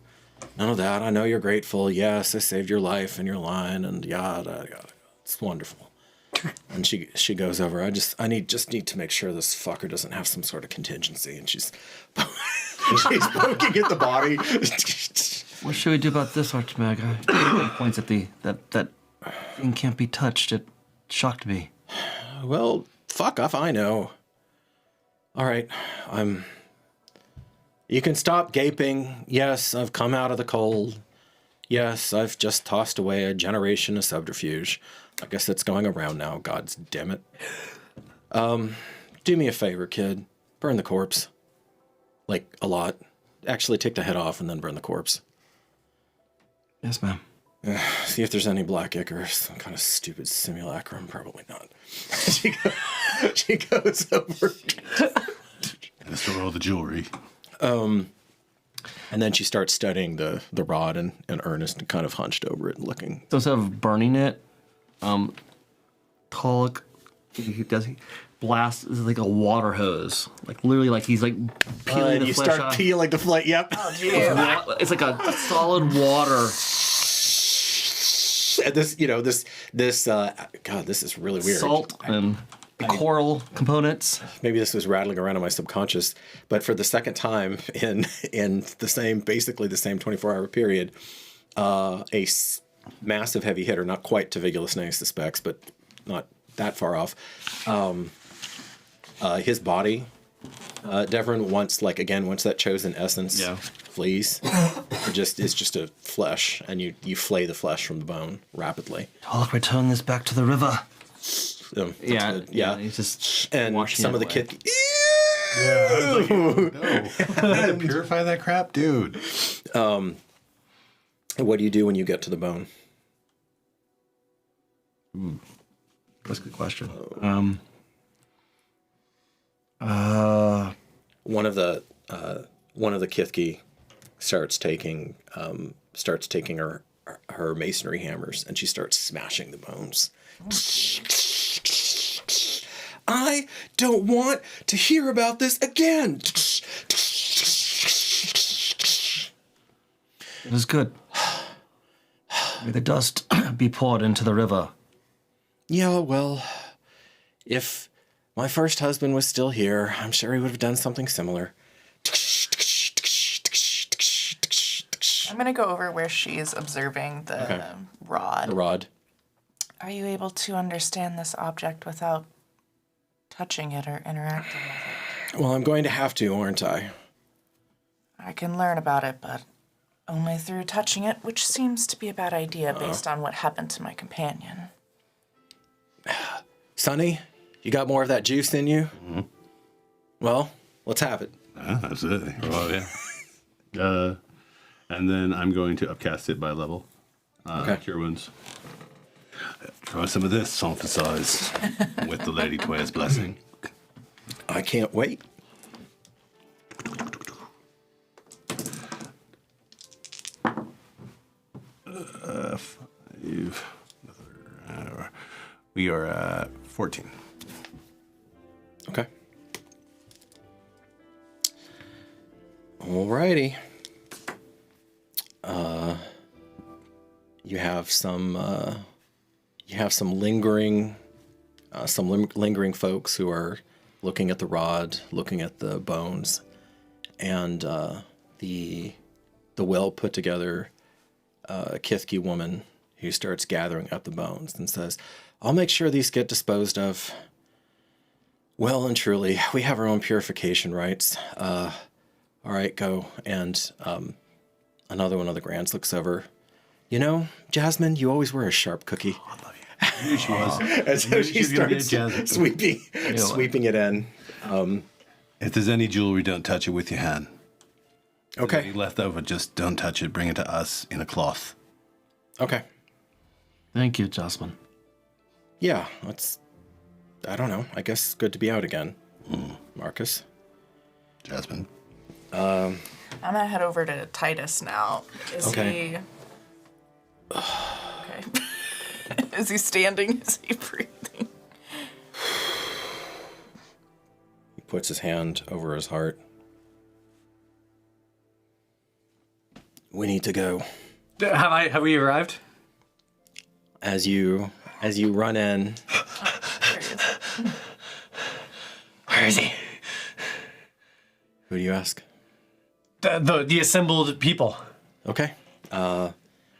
of that. I know you're grateful. Yes, I saved your life and your line, and yada yada. It's wonderful. And she goes over. I need to make sure this fucker doesn't have some sort of contingency. And she's poking at the body. What should we do about this, Archmage? He points at that thing can't be touched. It shocked me. Well, fuck off. I know. All right, You can stop gaping. Yes, I've come out of the cold. Yes, I've just tossed away a generation of subterfuge. I guess it's going around now, God damn it. Do me a favor, kid. Burn the corpse. Like, a lot. Actually, take the head off and then burn the corpse. Yes, ma'am. See if there's any black ichor, some kind of stupid simulacrum. Probably not. She goes over. And store all the jewelry. And then she starts studying the rod and Ernest and kind of hunched over it and looking. So instead of burning it, Tulloch, he blasts like a water hose. Like literally, like he's like peeling the you flesh start off. peeling the flesh. Yep. It's like a solid water. And this God, this is really weird. Salt and coral components. Maybe this was rattling around in my subconscious, but for the second time in basically the same 24-hour period, massive heavy hitter, not quite to Vigulus Neus specs, but not that far off. His body, Devon, once that chosen essence flees, it's just a flesh, and you flay the flesh from the bone rapidly. Tulloch, return this back to the river. Yeah. He's just And washing some it of the away. kid. Yeah, I was like, no. I had to purify that crap, dude. What do you do when you get to the bone? That's a good question. One of the Kithki starts taking her masonry hammers, and she starts smashing the bones. I don't want to hear about this again. It is good. May the dust be poured into the river. Yeah, well, if my first husband was still here, I'm sure he would have done something similar. I'm going to go over where she's observing the rod. The rod. Are you able to understand this object without touching it or interacting with it? Well, I'm going to have to, aren't I? I can learn about it, but only through touching it, which seems to be a bad idea based on what happened to my companion. Sonny, you got more of that juice in you? Mm-hmm. Well, let's have it. Absolutely. Well, yeah. And then I'm going to upcast it by level. Cure wounds. Try some of this, emphasize with the Lady Twaya's blessing. I can't wait. We are at 14. Okay. Alrighty. You have some lingering folks who are looking at the rod, looking at the bones, and the well put together Kithki woman who starts gathering up the bones and says, "I'll make sure these get disposed of. Well and truly, we have our own purification rites. All right, go." And another one of the Grands looks over. "You know, Jasmine, you always were a sharp cookie." I love you. I knew she was. And so she starts sweeping it in. If there's any jewelry, don't touch it with your hand. Okay. Any left over, just don't touch it. Bring it to us in a cloth. Okay. Thank you, Jasmine. Yeah, I don't know. I guess good to be out again. Marcus? Jasmine. I'm going to head over to Titus now. Is Okay. he... Okay. Is he standing? Is he breathing? He puts his hand over his heart. We need to go. Have we arrived? As you run in, There he is. Where is he? who do you ask? The assembled people. Okay.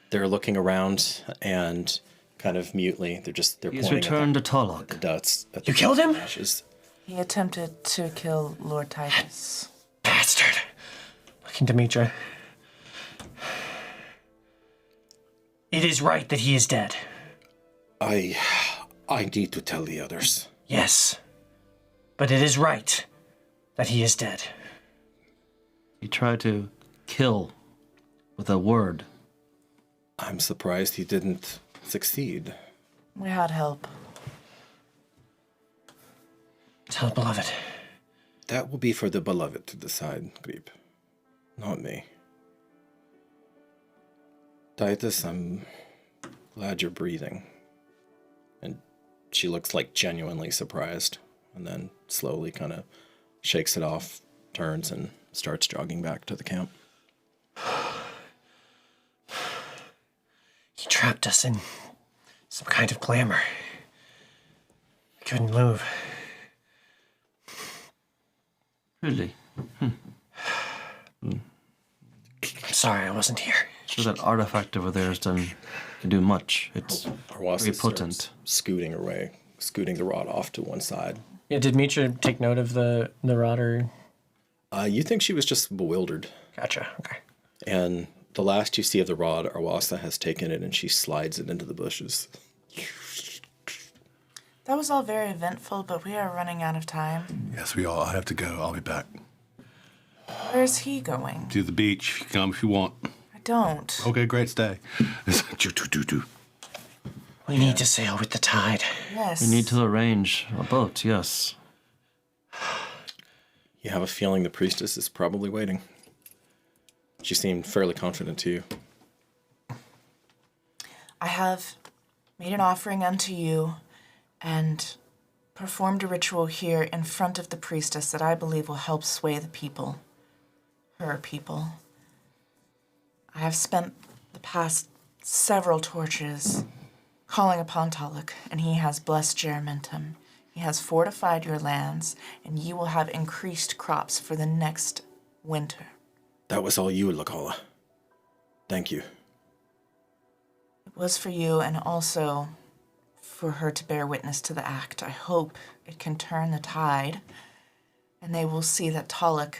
They're looking around and kind of mutely. They're He's pointing returned at to Tarlock. the dust. You killed him? Ashes. He attempted to kill Lord Titus. Bastard. Looking to Mitra. It is right that he is dead. I need to tell the others. Yes. But it is right that he is dead. He tried to kill with a word. I'm surprised he didn't succeed. We had help. Tell beloved. That will be for the beloved to decide, Creep. Not me. Titus, I'm glad you're breathing. And she looks like genuinely surprised, and then slowly kind of shakes it off, turns, and starts jogging back to the camp. He trapped us in some kind of glamour. We couldn't move. Really? I'm sorry I wasn't here. So that artifact over there can do much. It's Arwasa very starts potent. scooting the rod off to one side. Yeah, did Mitra take note of the rod or? You think she was just bewildered. Gotcha, okay. And the last you see of the rod, Arwasa has taken it and she slides it into the bushes. That was all very eventful, but we are running out of time. Yes, I have to go. I'll be back. Where's he going? To the beach. Come if you want. I don't. Okay, great. Stay. We need to sail with the tide. Yes. We need to arrange a boat, yes. You have a feeling the priestess is probably waiting. She seemed fairly confident to you. I have made an offering unto you and performed a ritual here in front of the priestess that I believe will help sway the people. Her people. I have spent the past several torches calling upon Talik, and he has blessed Geramentum. He has fortified your lands, and you will have increased crops for the next winter. That was all you, Lakala. Thank you. It was for you, and also for her to bear witness to the act. I hope it can turn the tide, and they will see that Talik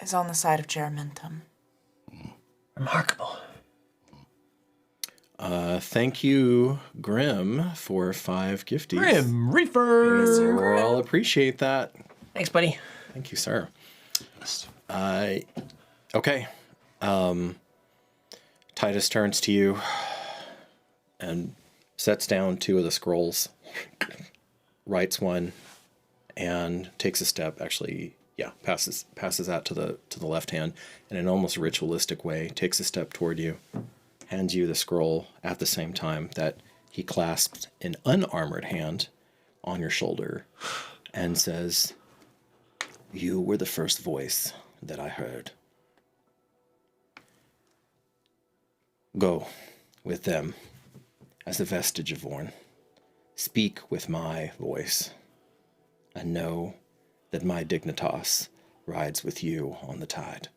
is on the side of Geramentum. Remarkable. Thank you, Grim, for 5 gifties. Grim Reaper. We'll all appreciate that. Thanks, buddy. Thank you, sir. Okay. Titus turns to you and sets down 2 of the scrolls, writes one, and takes a step. Actually, passes that to the left hand in an almost ritualistic way. Takes a step toward you, hands you the scroll at the same time that he clasps an unarmored hand on your shoulder, and says, "You were the first voice that I heard. Go with them as a vestige of Vorn. Speak with my voice, and know that my dignitas rides with you on the tide.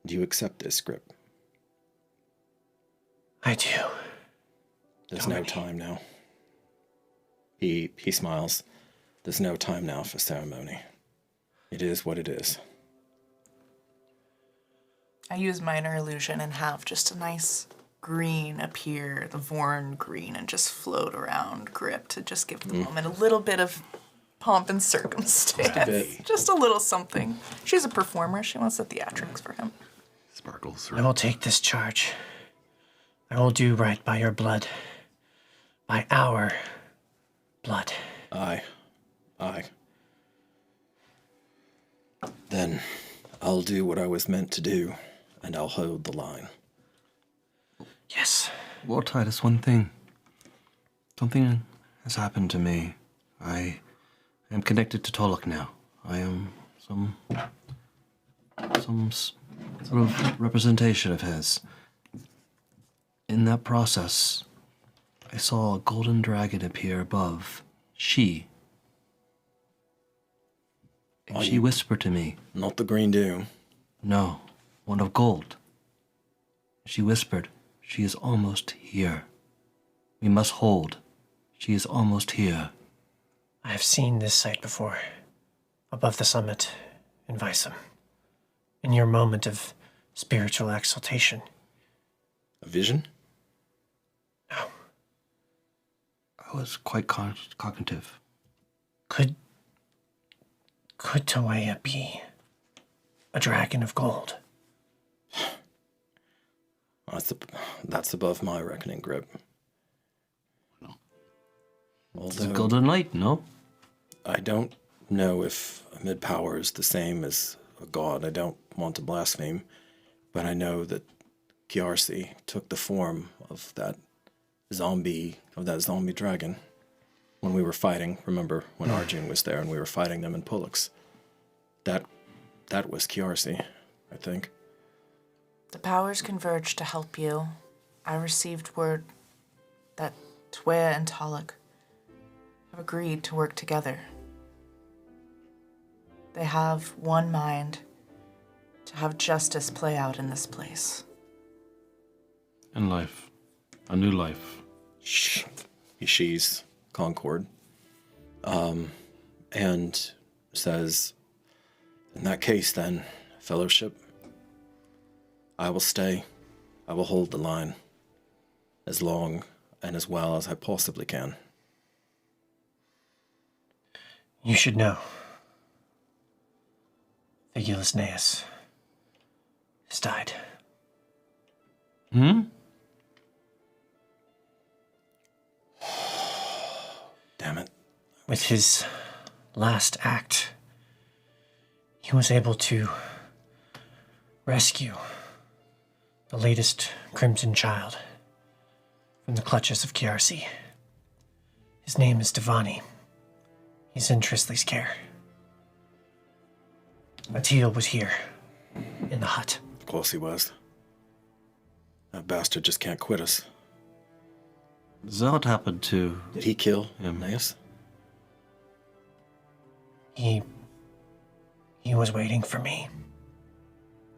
Do you accept this, Grip?" I do. There's no time now. He smiles. There's no time now for ceremony. It is what it is. I use minor illusion and have just a nice green appear, the Vorn green, and just float around Grip to just give the moment a little bit of pomp and circumstance. Just a bit. Just a little something. She's a performer. She wants the theatrics for him. Sparkles. I will take this charge. I will do right by your blood. By our blood. Aye. Then I'll do what I was meant to do, and I'll hold the line. Yes. Well, Titus, one thing. Something has happened to me. I am connected to Tolok now. I am some sort of representation of his. In that process, I saw a golden dragon appear above. And she whispered to me. Not the Green Doom. No, one of gold. She whispered, "She is almost here. We must hold. She is almost here." I have seen this sight before. Above the summit in Visum. In your moment of spiritual exaltation. A vision? No. I was quite cognitive. Could Toea be a dragon of gold? That's above my reckoning, Grip. It's a golden light, no? I don't know if a mid-power is the same as a god. I don't want to blaspheme, but I know that Kiarsi took the form of that zombie dragon when we were fighting. Remember when Arjun was there and we were fighting them in Pullux? That was Kiarsi, I think. The powers converge to help you. I received word that Twea and Talik have agreed to work together. They have one mind to have justice play out in this place. And life. A new life. Shh. She's Concord. And says, "In that case, then, Fellowship, I will stay. I will hold the line as long and as well as I possibly can." You should know. Figulus Neus has died. Damn it. With his last act, he was able to rescue the latest Crimson Child from the clutches of Kiarsi. His name is Devani. He's in Trisley's care. Matil was here, in the hut. Of course he was. That bastard just can't quit us. Is that what happened to Did he kill him? Naeus? He was waiting for me,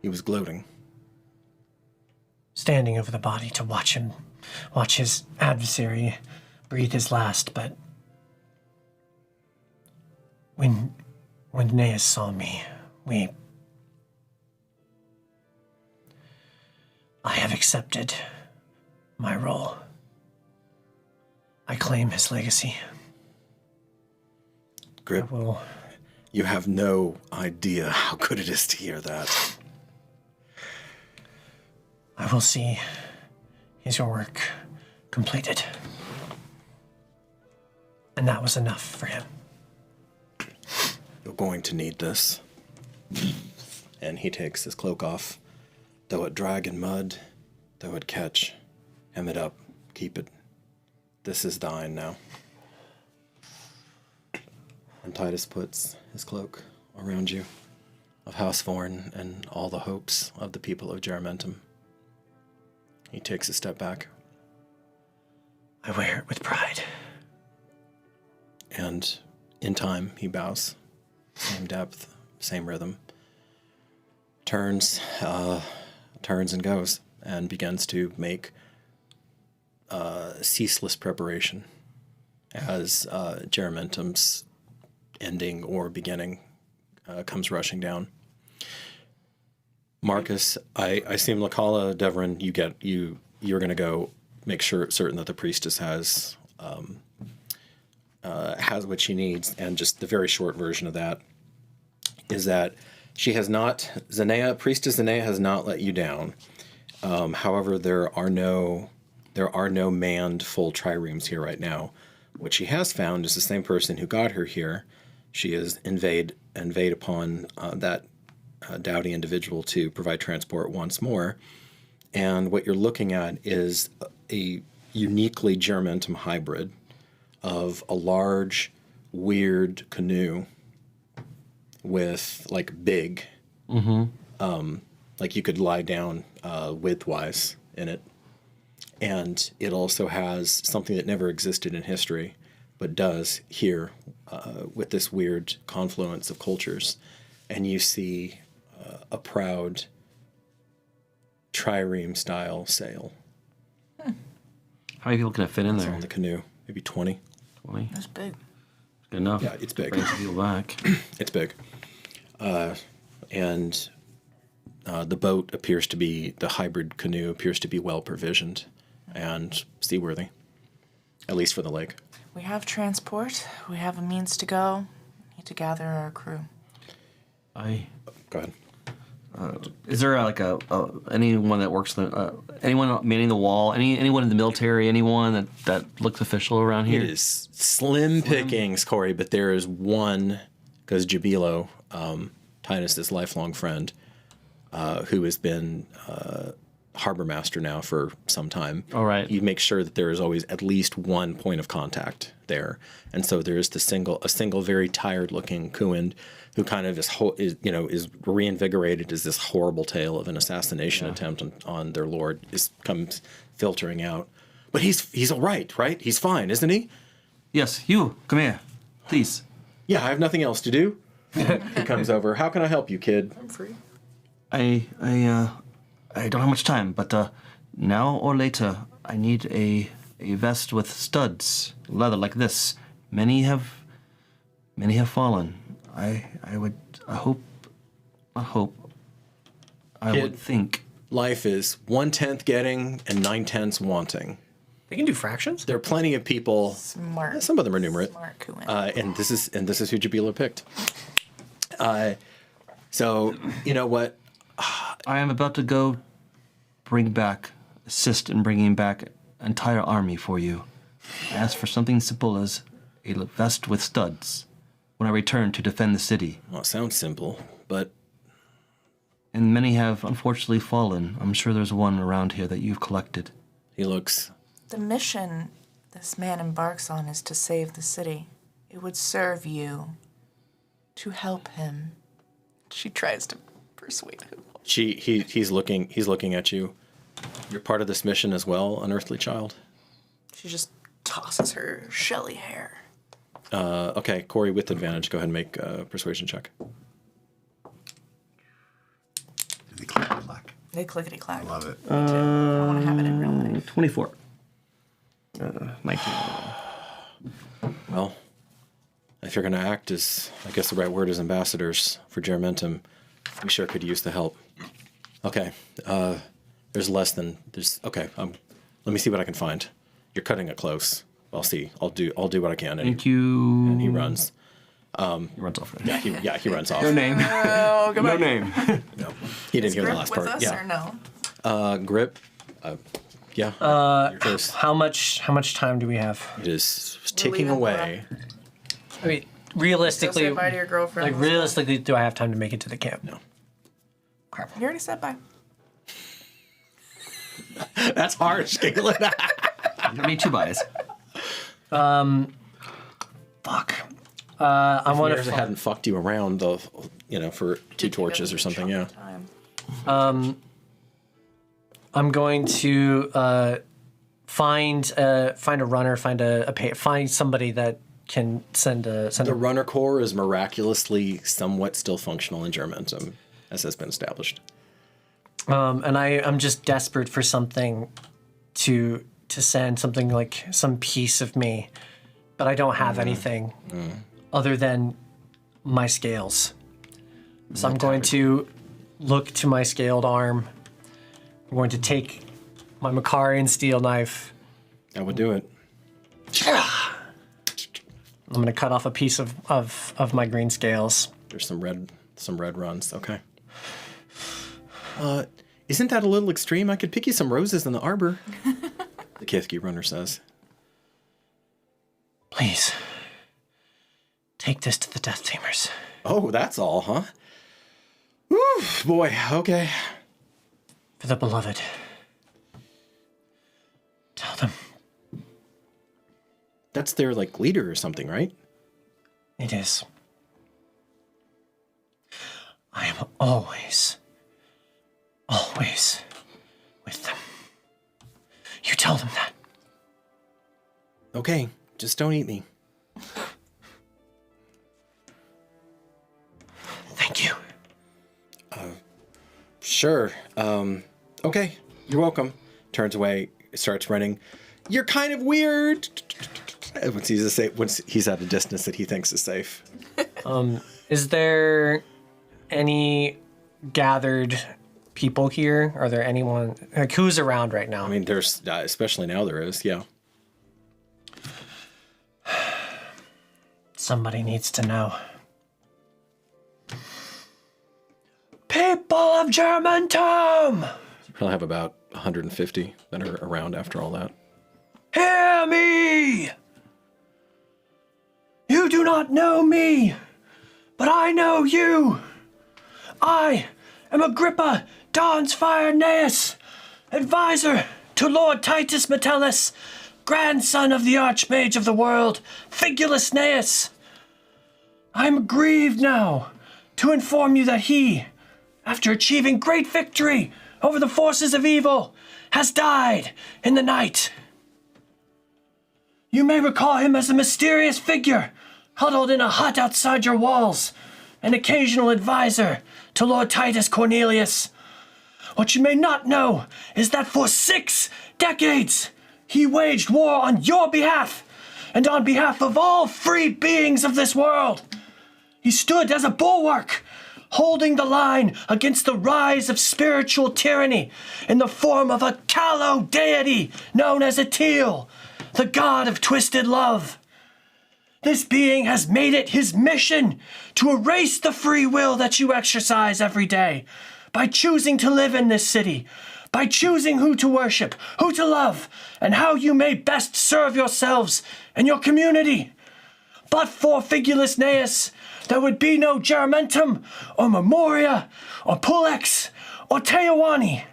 He was gloating. standing over the body to watch his adversary breathe his last, but when Naeus saw me, I have accepted my role. I claim his legacy. Grip, Well, you have no idea how good it is to hear that. I will see his work completed. And that was enough for him. You're going to need this. And he takes his cloak off. Though it drag in mud, though it catch, hem it up, keep it. This is thine now. And Titus puts his cloak around you of House Vorn and all the hopes of the people of Jarmentum. He takes a step back. I wear it with pride. And in time, he bows. Same depth, same rhythm. Turns and goes, and begins to make ceaseless preparation as Jarmentum's ending or beginning comes rushing down. Marcus, I assume Lakala, Devrin, you're going to go make certain that the priestess has what she needs, and just the very short version of that is that she has not, Priestess Zanea has not let you down. However, there are no manned full triremes here right now. What she has found is the same person who got her here. She has invade upon that dowdy individual to provide transport once more. And what you're looking at is a uniquely Jarmentum hybrid of a large, weird canoe with, like, big, like you could lie down widthwise in it. And it also has something that never existed in history, but does here with this weird confluence of cultures. And you see a proud trireme-style sail How many people can it fit in on there? the canoe. Maybe 20. 20. That's big. Good enough. Yeah, it's big. Bring some people back. It's big. And the boat appears to be, the hybrid canoe appears to be well provisioned and seaworthy, at least for the lake. We have transport. We have a means to go. We need to gather our crew. Go ahead. Is there anyone that works anyone manning the wall? Anyone in the military? Anyone that looks official around here? It is slim pickings, Corey, but there is one, because Jabilo, Titus's lifelong friend, who has been harbor master now for some time. All right. He makes sure that there is always at least one point of contact there, and so there is a single very tired-looking Kuind who kind of is reinvigorated as this horrible tale of an assassination attempt on their lord comes filtering out. But he's all right? He's fine, isn't he? Yes, you come here, please. Yeah, I have nothing else to do. He comes over. How can I help you, kid? I'm free. I don't have much time, but now or later, I need a vest with studs, leather like this. Many have fallen. I would think. Life is 1/10 getting and 9/10 wanting. they can do fractions? There are plenty of people. Smart. Some of them are numerate. Smart Kuin. And this is who Jabila picked. So you know what? I am about to go assist in bringing back an entire army for you. I ask for something simple as a vest with studs when I return to defend the city. Well, it sounds simple, but And many have unfortunately fallen. I'm sure there's one around here that you've collected. he looks. The mission this man embarks on is to save the city. It would serve you to help him. She tries to persuade him. He's looking at you. You're part of this mission as well, unearthly child. She just tosses her shelly hair. Okay, Corey, with advantage, go ahead and make a persuasion check. They click, clack. They clickety clack. Love it. I want to have it in real life. 24. 19. Well, if you're going to act as, I guess the right word is ambassadors for Germentum, we sure could use the help. Okay, there's less than, okay, let me see what I can find. You're cutting it close. I'll see. I'll do what I can. And Thank you. And he runs. He runs off. Yeah, he runs off. No name. Oh, No name. No, he didn't hear the Grip last with part. us Yeah. or no? Grip. Yeah. Your choice. How much time do we have? It is ticking leaving away. I mean, Go realistically, say bye to your girlfriend. like realistically, do I have time to make it to the camp? No. Crap. You already said bye. That's harsh, Caitlin. Give me 2 buys. Fuck. I want If to. hadn't fucked you around, for 2 torches or something. Yeah. Time. I'm going to find a runner, find somebody that can send The a. runner core is miraculously somewhat still functional in Germentum, as has been established. And I'm just desperate for something to send, something like some piece of me, but I don't have anything other than my scales. So I'm going to look to my scaled arm. I'm going to take my Makarian steel knife. That would do it. I'm going to cut off a piece of my green scales. There's some red runs. Okay. Isn't that a little extreme? I could pick you some roses in the arbor. The Kithki runner says. Please, take this to the Death Teamers. Oh, that's all, huh? Whew, boy, okay. For the beloved. Tell them That's their, leader or something, right? it is. I am always with them. You tell them that. Okay, just don't eat me. Thank you. Sure. Okay, you're welcome. Turns away, starts running. You're kind of weird. Once he's at a distance that he thinks is safe. Is there any gathered people here? Are there anyone, who's around right now? I mean, there's, especially now there is, yeah. Somebody needs to know. People of Germantum! You probably have about 150 that are around after all that. Hear me! You do not know me, but I know you. I am Agrippa Dawnsfire Neus, advisor to Lord Titus Metellus, grandson of the Archmage of the world, Figulus Neus. I am grieved now to inform you that he, after achieving great victory over the forces of evil, has died in the night. You may recall him as a mysterious figure huddled in a hut outside your walls, an occasional advisor to Lord Titus Cornelius. What you may not know is that for 6 decades, he waged war on your behalf and on behalf of all free beings of this world. He stood as a bulwark, holding the line against the rise of spiritual tyranny in the form of a callow deity known as Atil, the god of twisted love. This being has made it his mission to erase the free will that you exercise every day by choosing to live in this city, by choosing who to worship, who to love, and how you may best serve yourselves and your community. But for Figulus Neus, there would be no Germentum, or Memoria, or Pulex, or Teowani.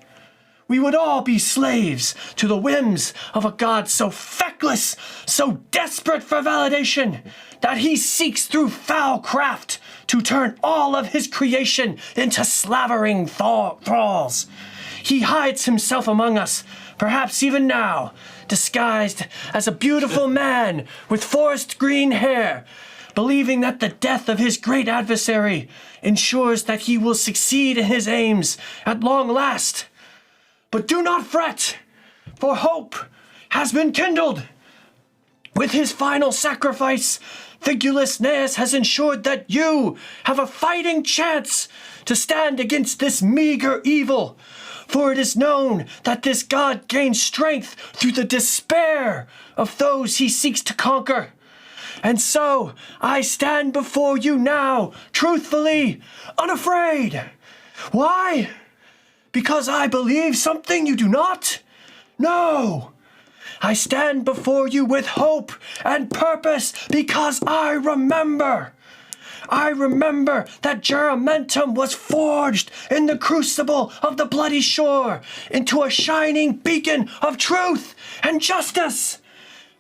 We would all be slaves to the whims of a god so feckless, so desperate for validation, that he seeks through foul craft to turn all of his creation into slavering thralls. he hides himself among us, perhaps even now, disguised as a beautiful man with forest green hair, believing that the death of his great adversary ensures that he will succeed in his aims at long last. But do not fret, for hope has been kindled. With his final sacrifice, Figulus Neus has ensured that you have a fighting chance to stand against this meager evil. For it is known that this god gains strength through the despair of those he seeks to conquer. And so, I stand before you now, truthfully, unafraid. Why? Because I believe something you do not? No. I stand before you with hope and purpose because I remember. I remember that Geramentum was forged in the crucible of the bloody shore into a shining beacon of truth and justice.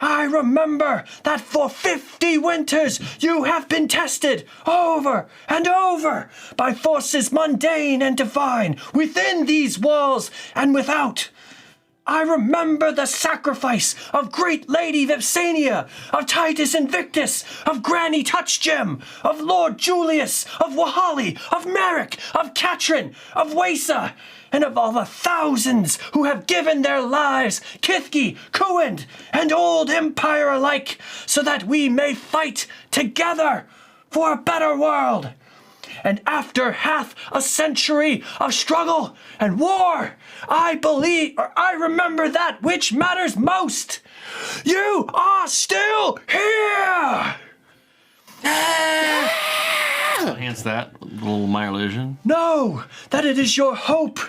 I remember that for 50 winters you have been tested over and over by forces mundane and divine within these walls and without. I remember the sacrifice of great Lady Vipsania, of Titus Invictus, of Granny Touchgem, of Lord Julius, of Wahali, of Merrick, of Katrin, of Wesa, and of all the thousands who have given their lives, Kithki, Kuend, and Old Empire alike, so that we may fight together for a better world. And after half a century of struggle and war, I remember that which matters most. You are still here! Enhance that little minor illusion. Know that it is your hope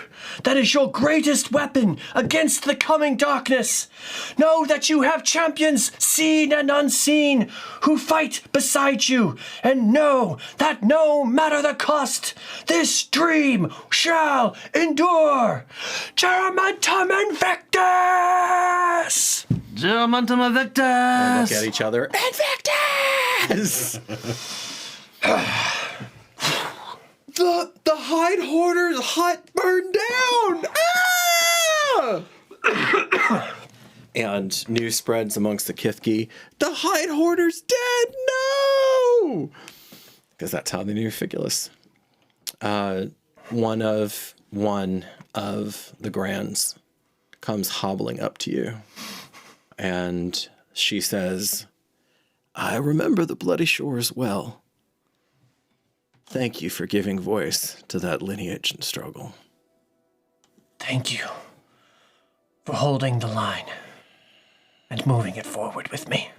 that is your greatest weapon against the coming darkness. Know that you have champions seen and unseen who fight beside you. And know that no matter the cost, this dream shall endure. Geramentum Invictus! Geramentum Invictus! Look at each other. Invictus! The hide hoarder's hut burned down! Ah! And news spreads amongst the Kithki. The hide hoarder's dead! No! Because that's how they knew Figulus. One of the Grands comes hobbling up to you. And she says, I remember the Bloody Shores well. Thank you for giving voice to that lineage and struggle. Thank you for holding the line and moving it forward with me.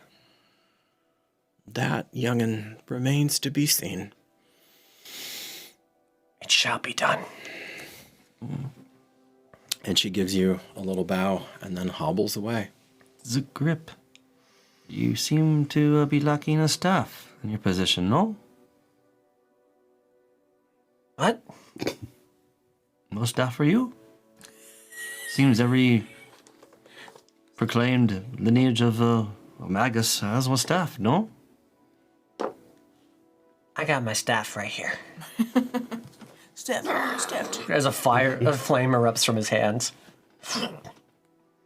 That, young'un, remains to be seen. It shall be done. And she gives you a little bow and then hobbles away. The grip. You seem to be lacking a staff in your position, no? What? No staff for you? Seems every proclaimed lineage of Magus has one staff, no? I got my staff right here. Steph. As a flame erupts from his hands.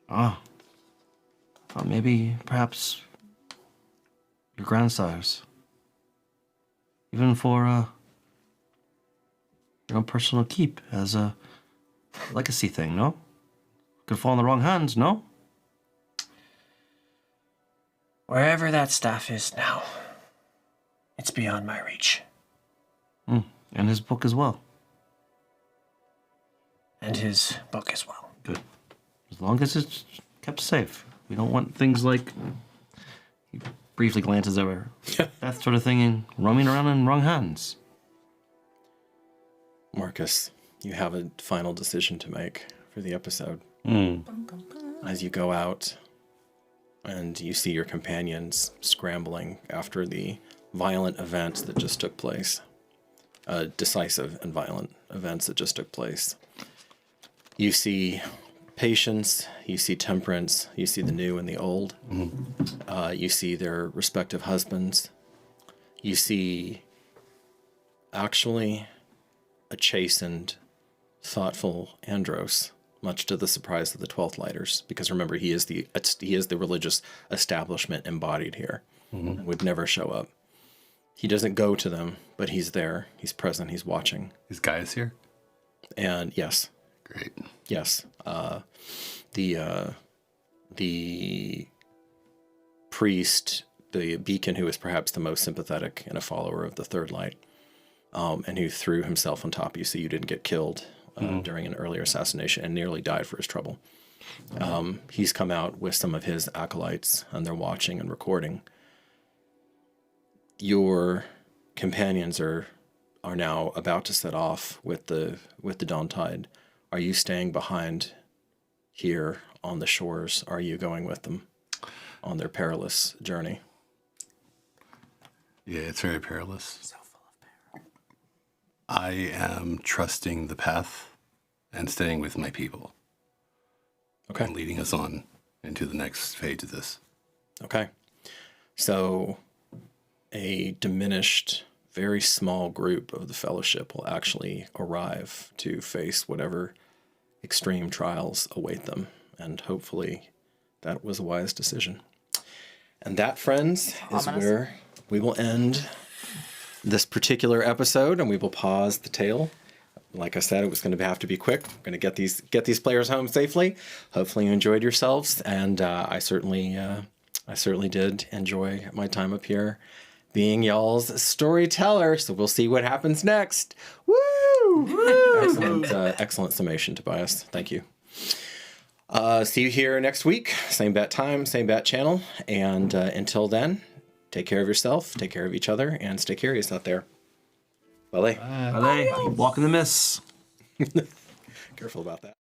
Oh. Well, maybe, perhaps, your grandsires. Even for, your own personal keep as a legacy thing, no? Could fall in the wrong hands, no? Wherever that staff is now, it's beyond my reach. And his book as well. And his book as well. Good. As long as it's kept safe. We don't want things like... He briefly glances over. That sort of thing and roaming around in wrong hands. Marcus, you have a final decision to make for the episode. As you go out and you see your companions scrambling after the violent events that just took place. Decisive and violent events that just took place. You see patience, you see temperance, you see the new and the old. You see their respective husbands. You see, actually, a chastened, thoughtful Andros much to the surprise of the 12th Lighters, because remember, he is the religious establishment embodied here. Would never show up. He doesn't go to them, but he's there. He's present. He's watching. Is Gaius here? And yes, Great. yes, the priest, the beacon, who is perhaps the most sympathetic and a follower of the Third Light, and who threw himself on top of you so you didn't get killed during an earlier assassination and nearly died for his trouble. He's come out with some of his acolytes, and they're watching and recording. Your companions are now about to set off with the dawn tide. Are you staying behind here on the shores? Are you going with them on their perilous journey? Yeah, it's very perilous. So full of peril. I am trusting the path and staying with my people. Okay. And leading us on into the next phase of this. Okay. So a diminished, very small group of the Fellowship will actually arrive to face whatever extreme trials await them. And hopefully that was a wise decision. And that, friends, is where we will end this particular episode, and we will pause the tale. Like I said, it was going to have to be quick. We're going to get these players home safely. Hopefully you enjoyed yourselves, and I certainly did enjoy my time up here being y'all's storyteller. So we'll see what happens next. Woo! Excellent summation, Tobias. Thank you. See you here next week. Same bat time, same bat channel. And until then, take care of yourself, take care of each other, and stay curious out there. Bye. Keep walking the miss. Careful about that.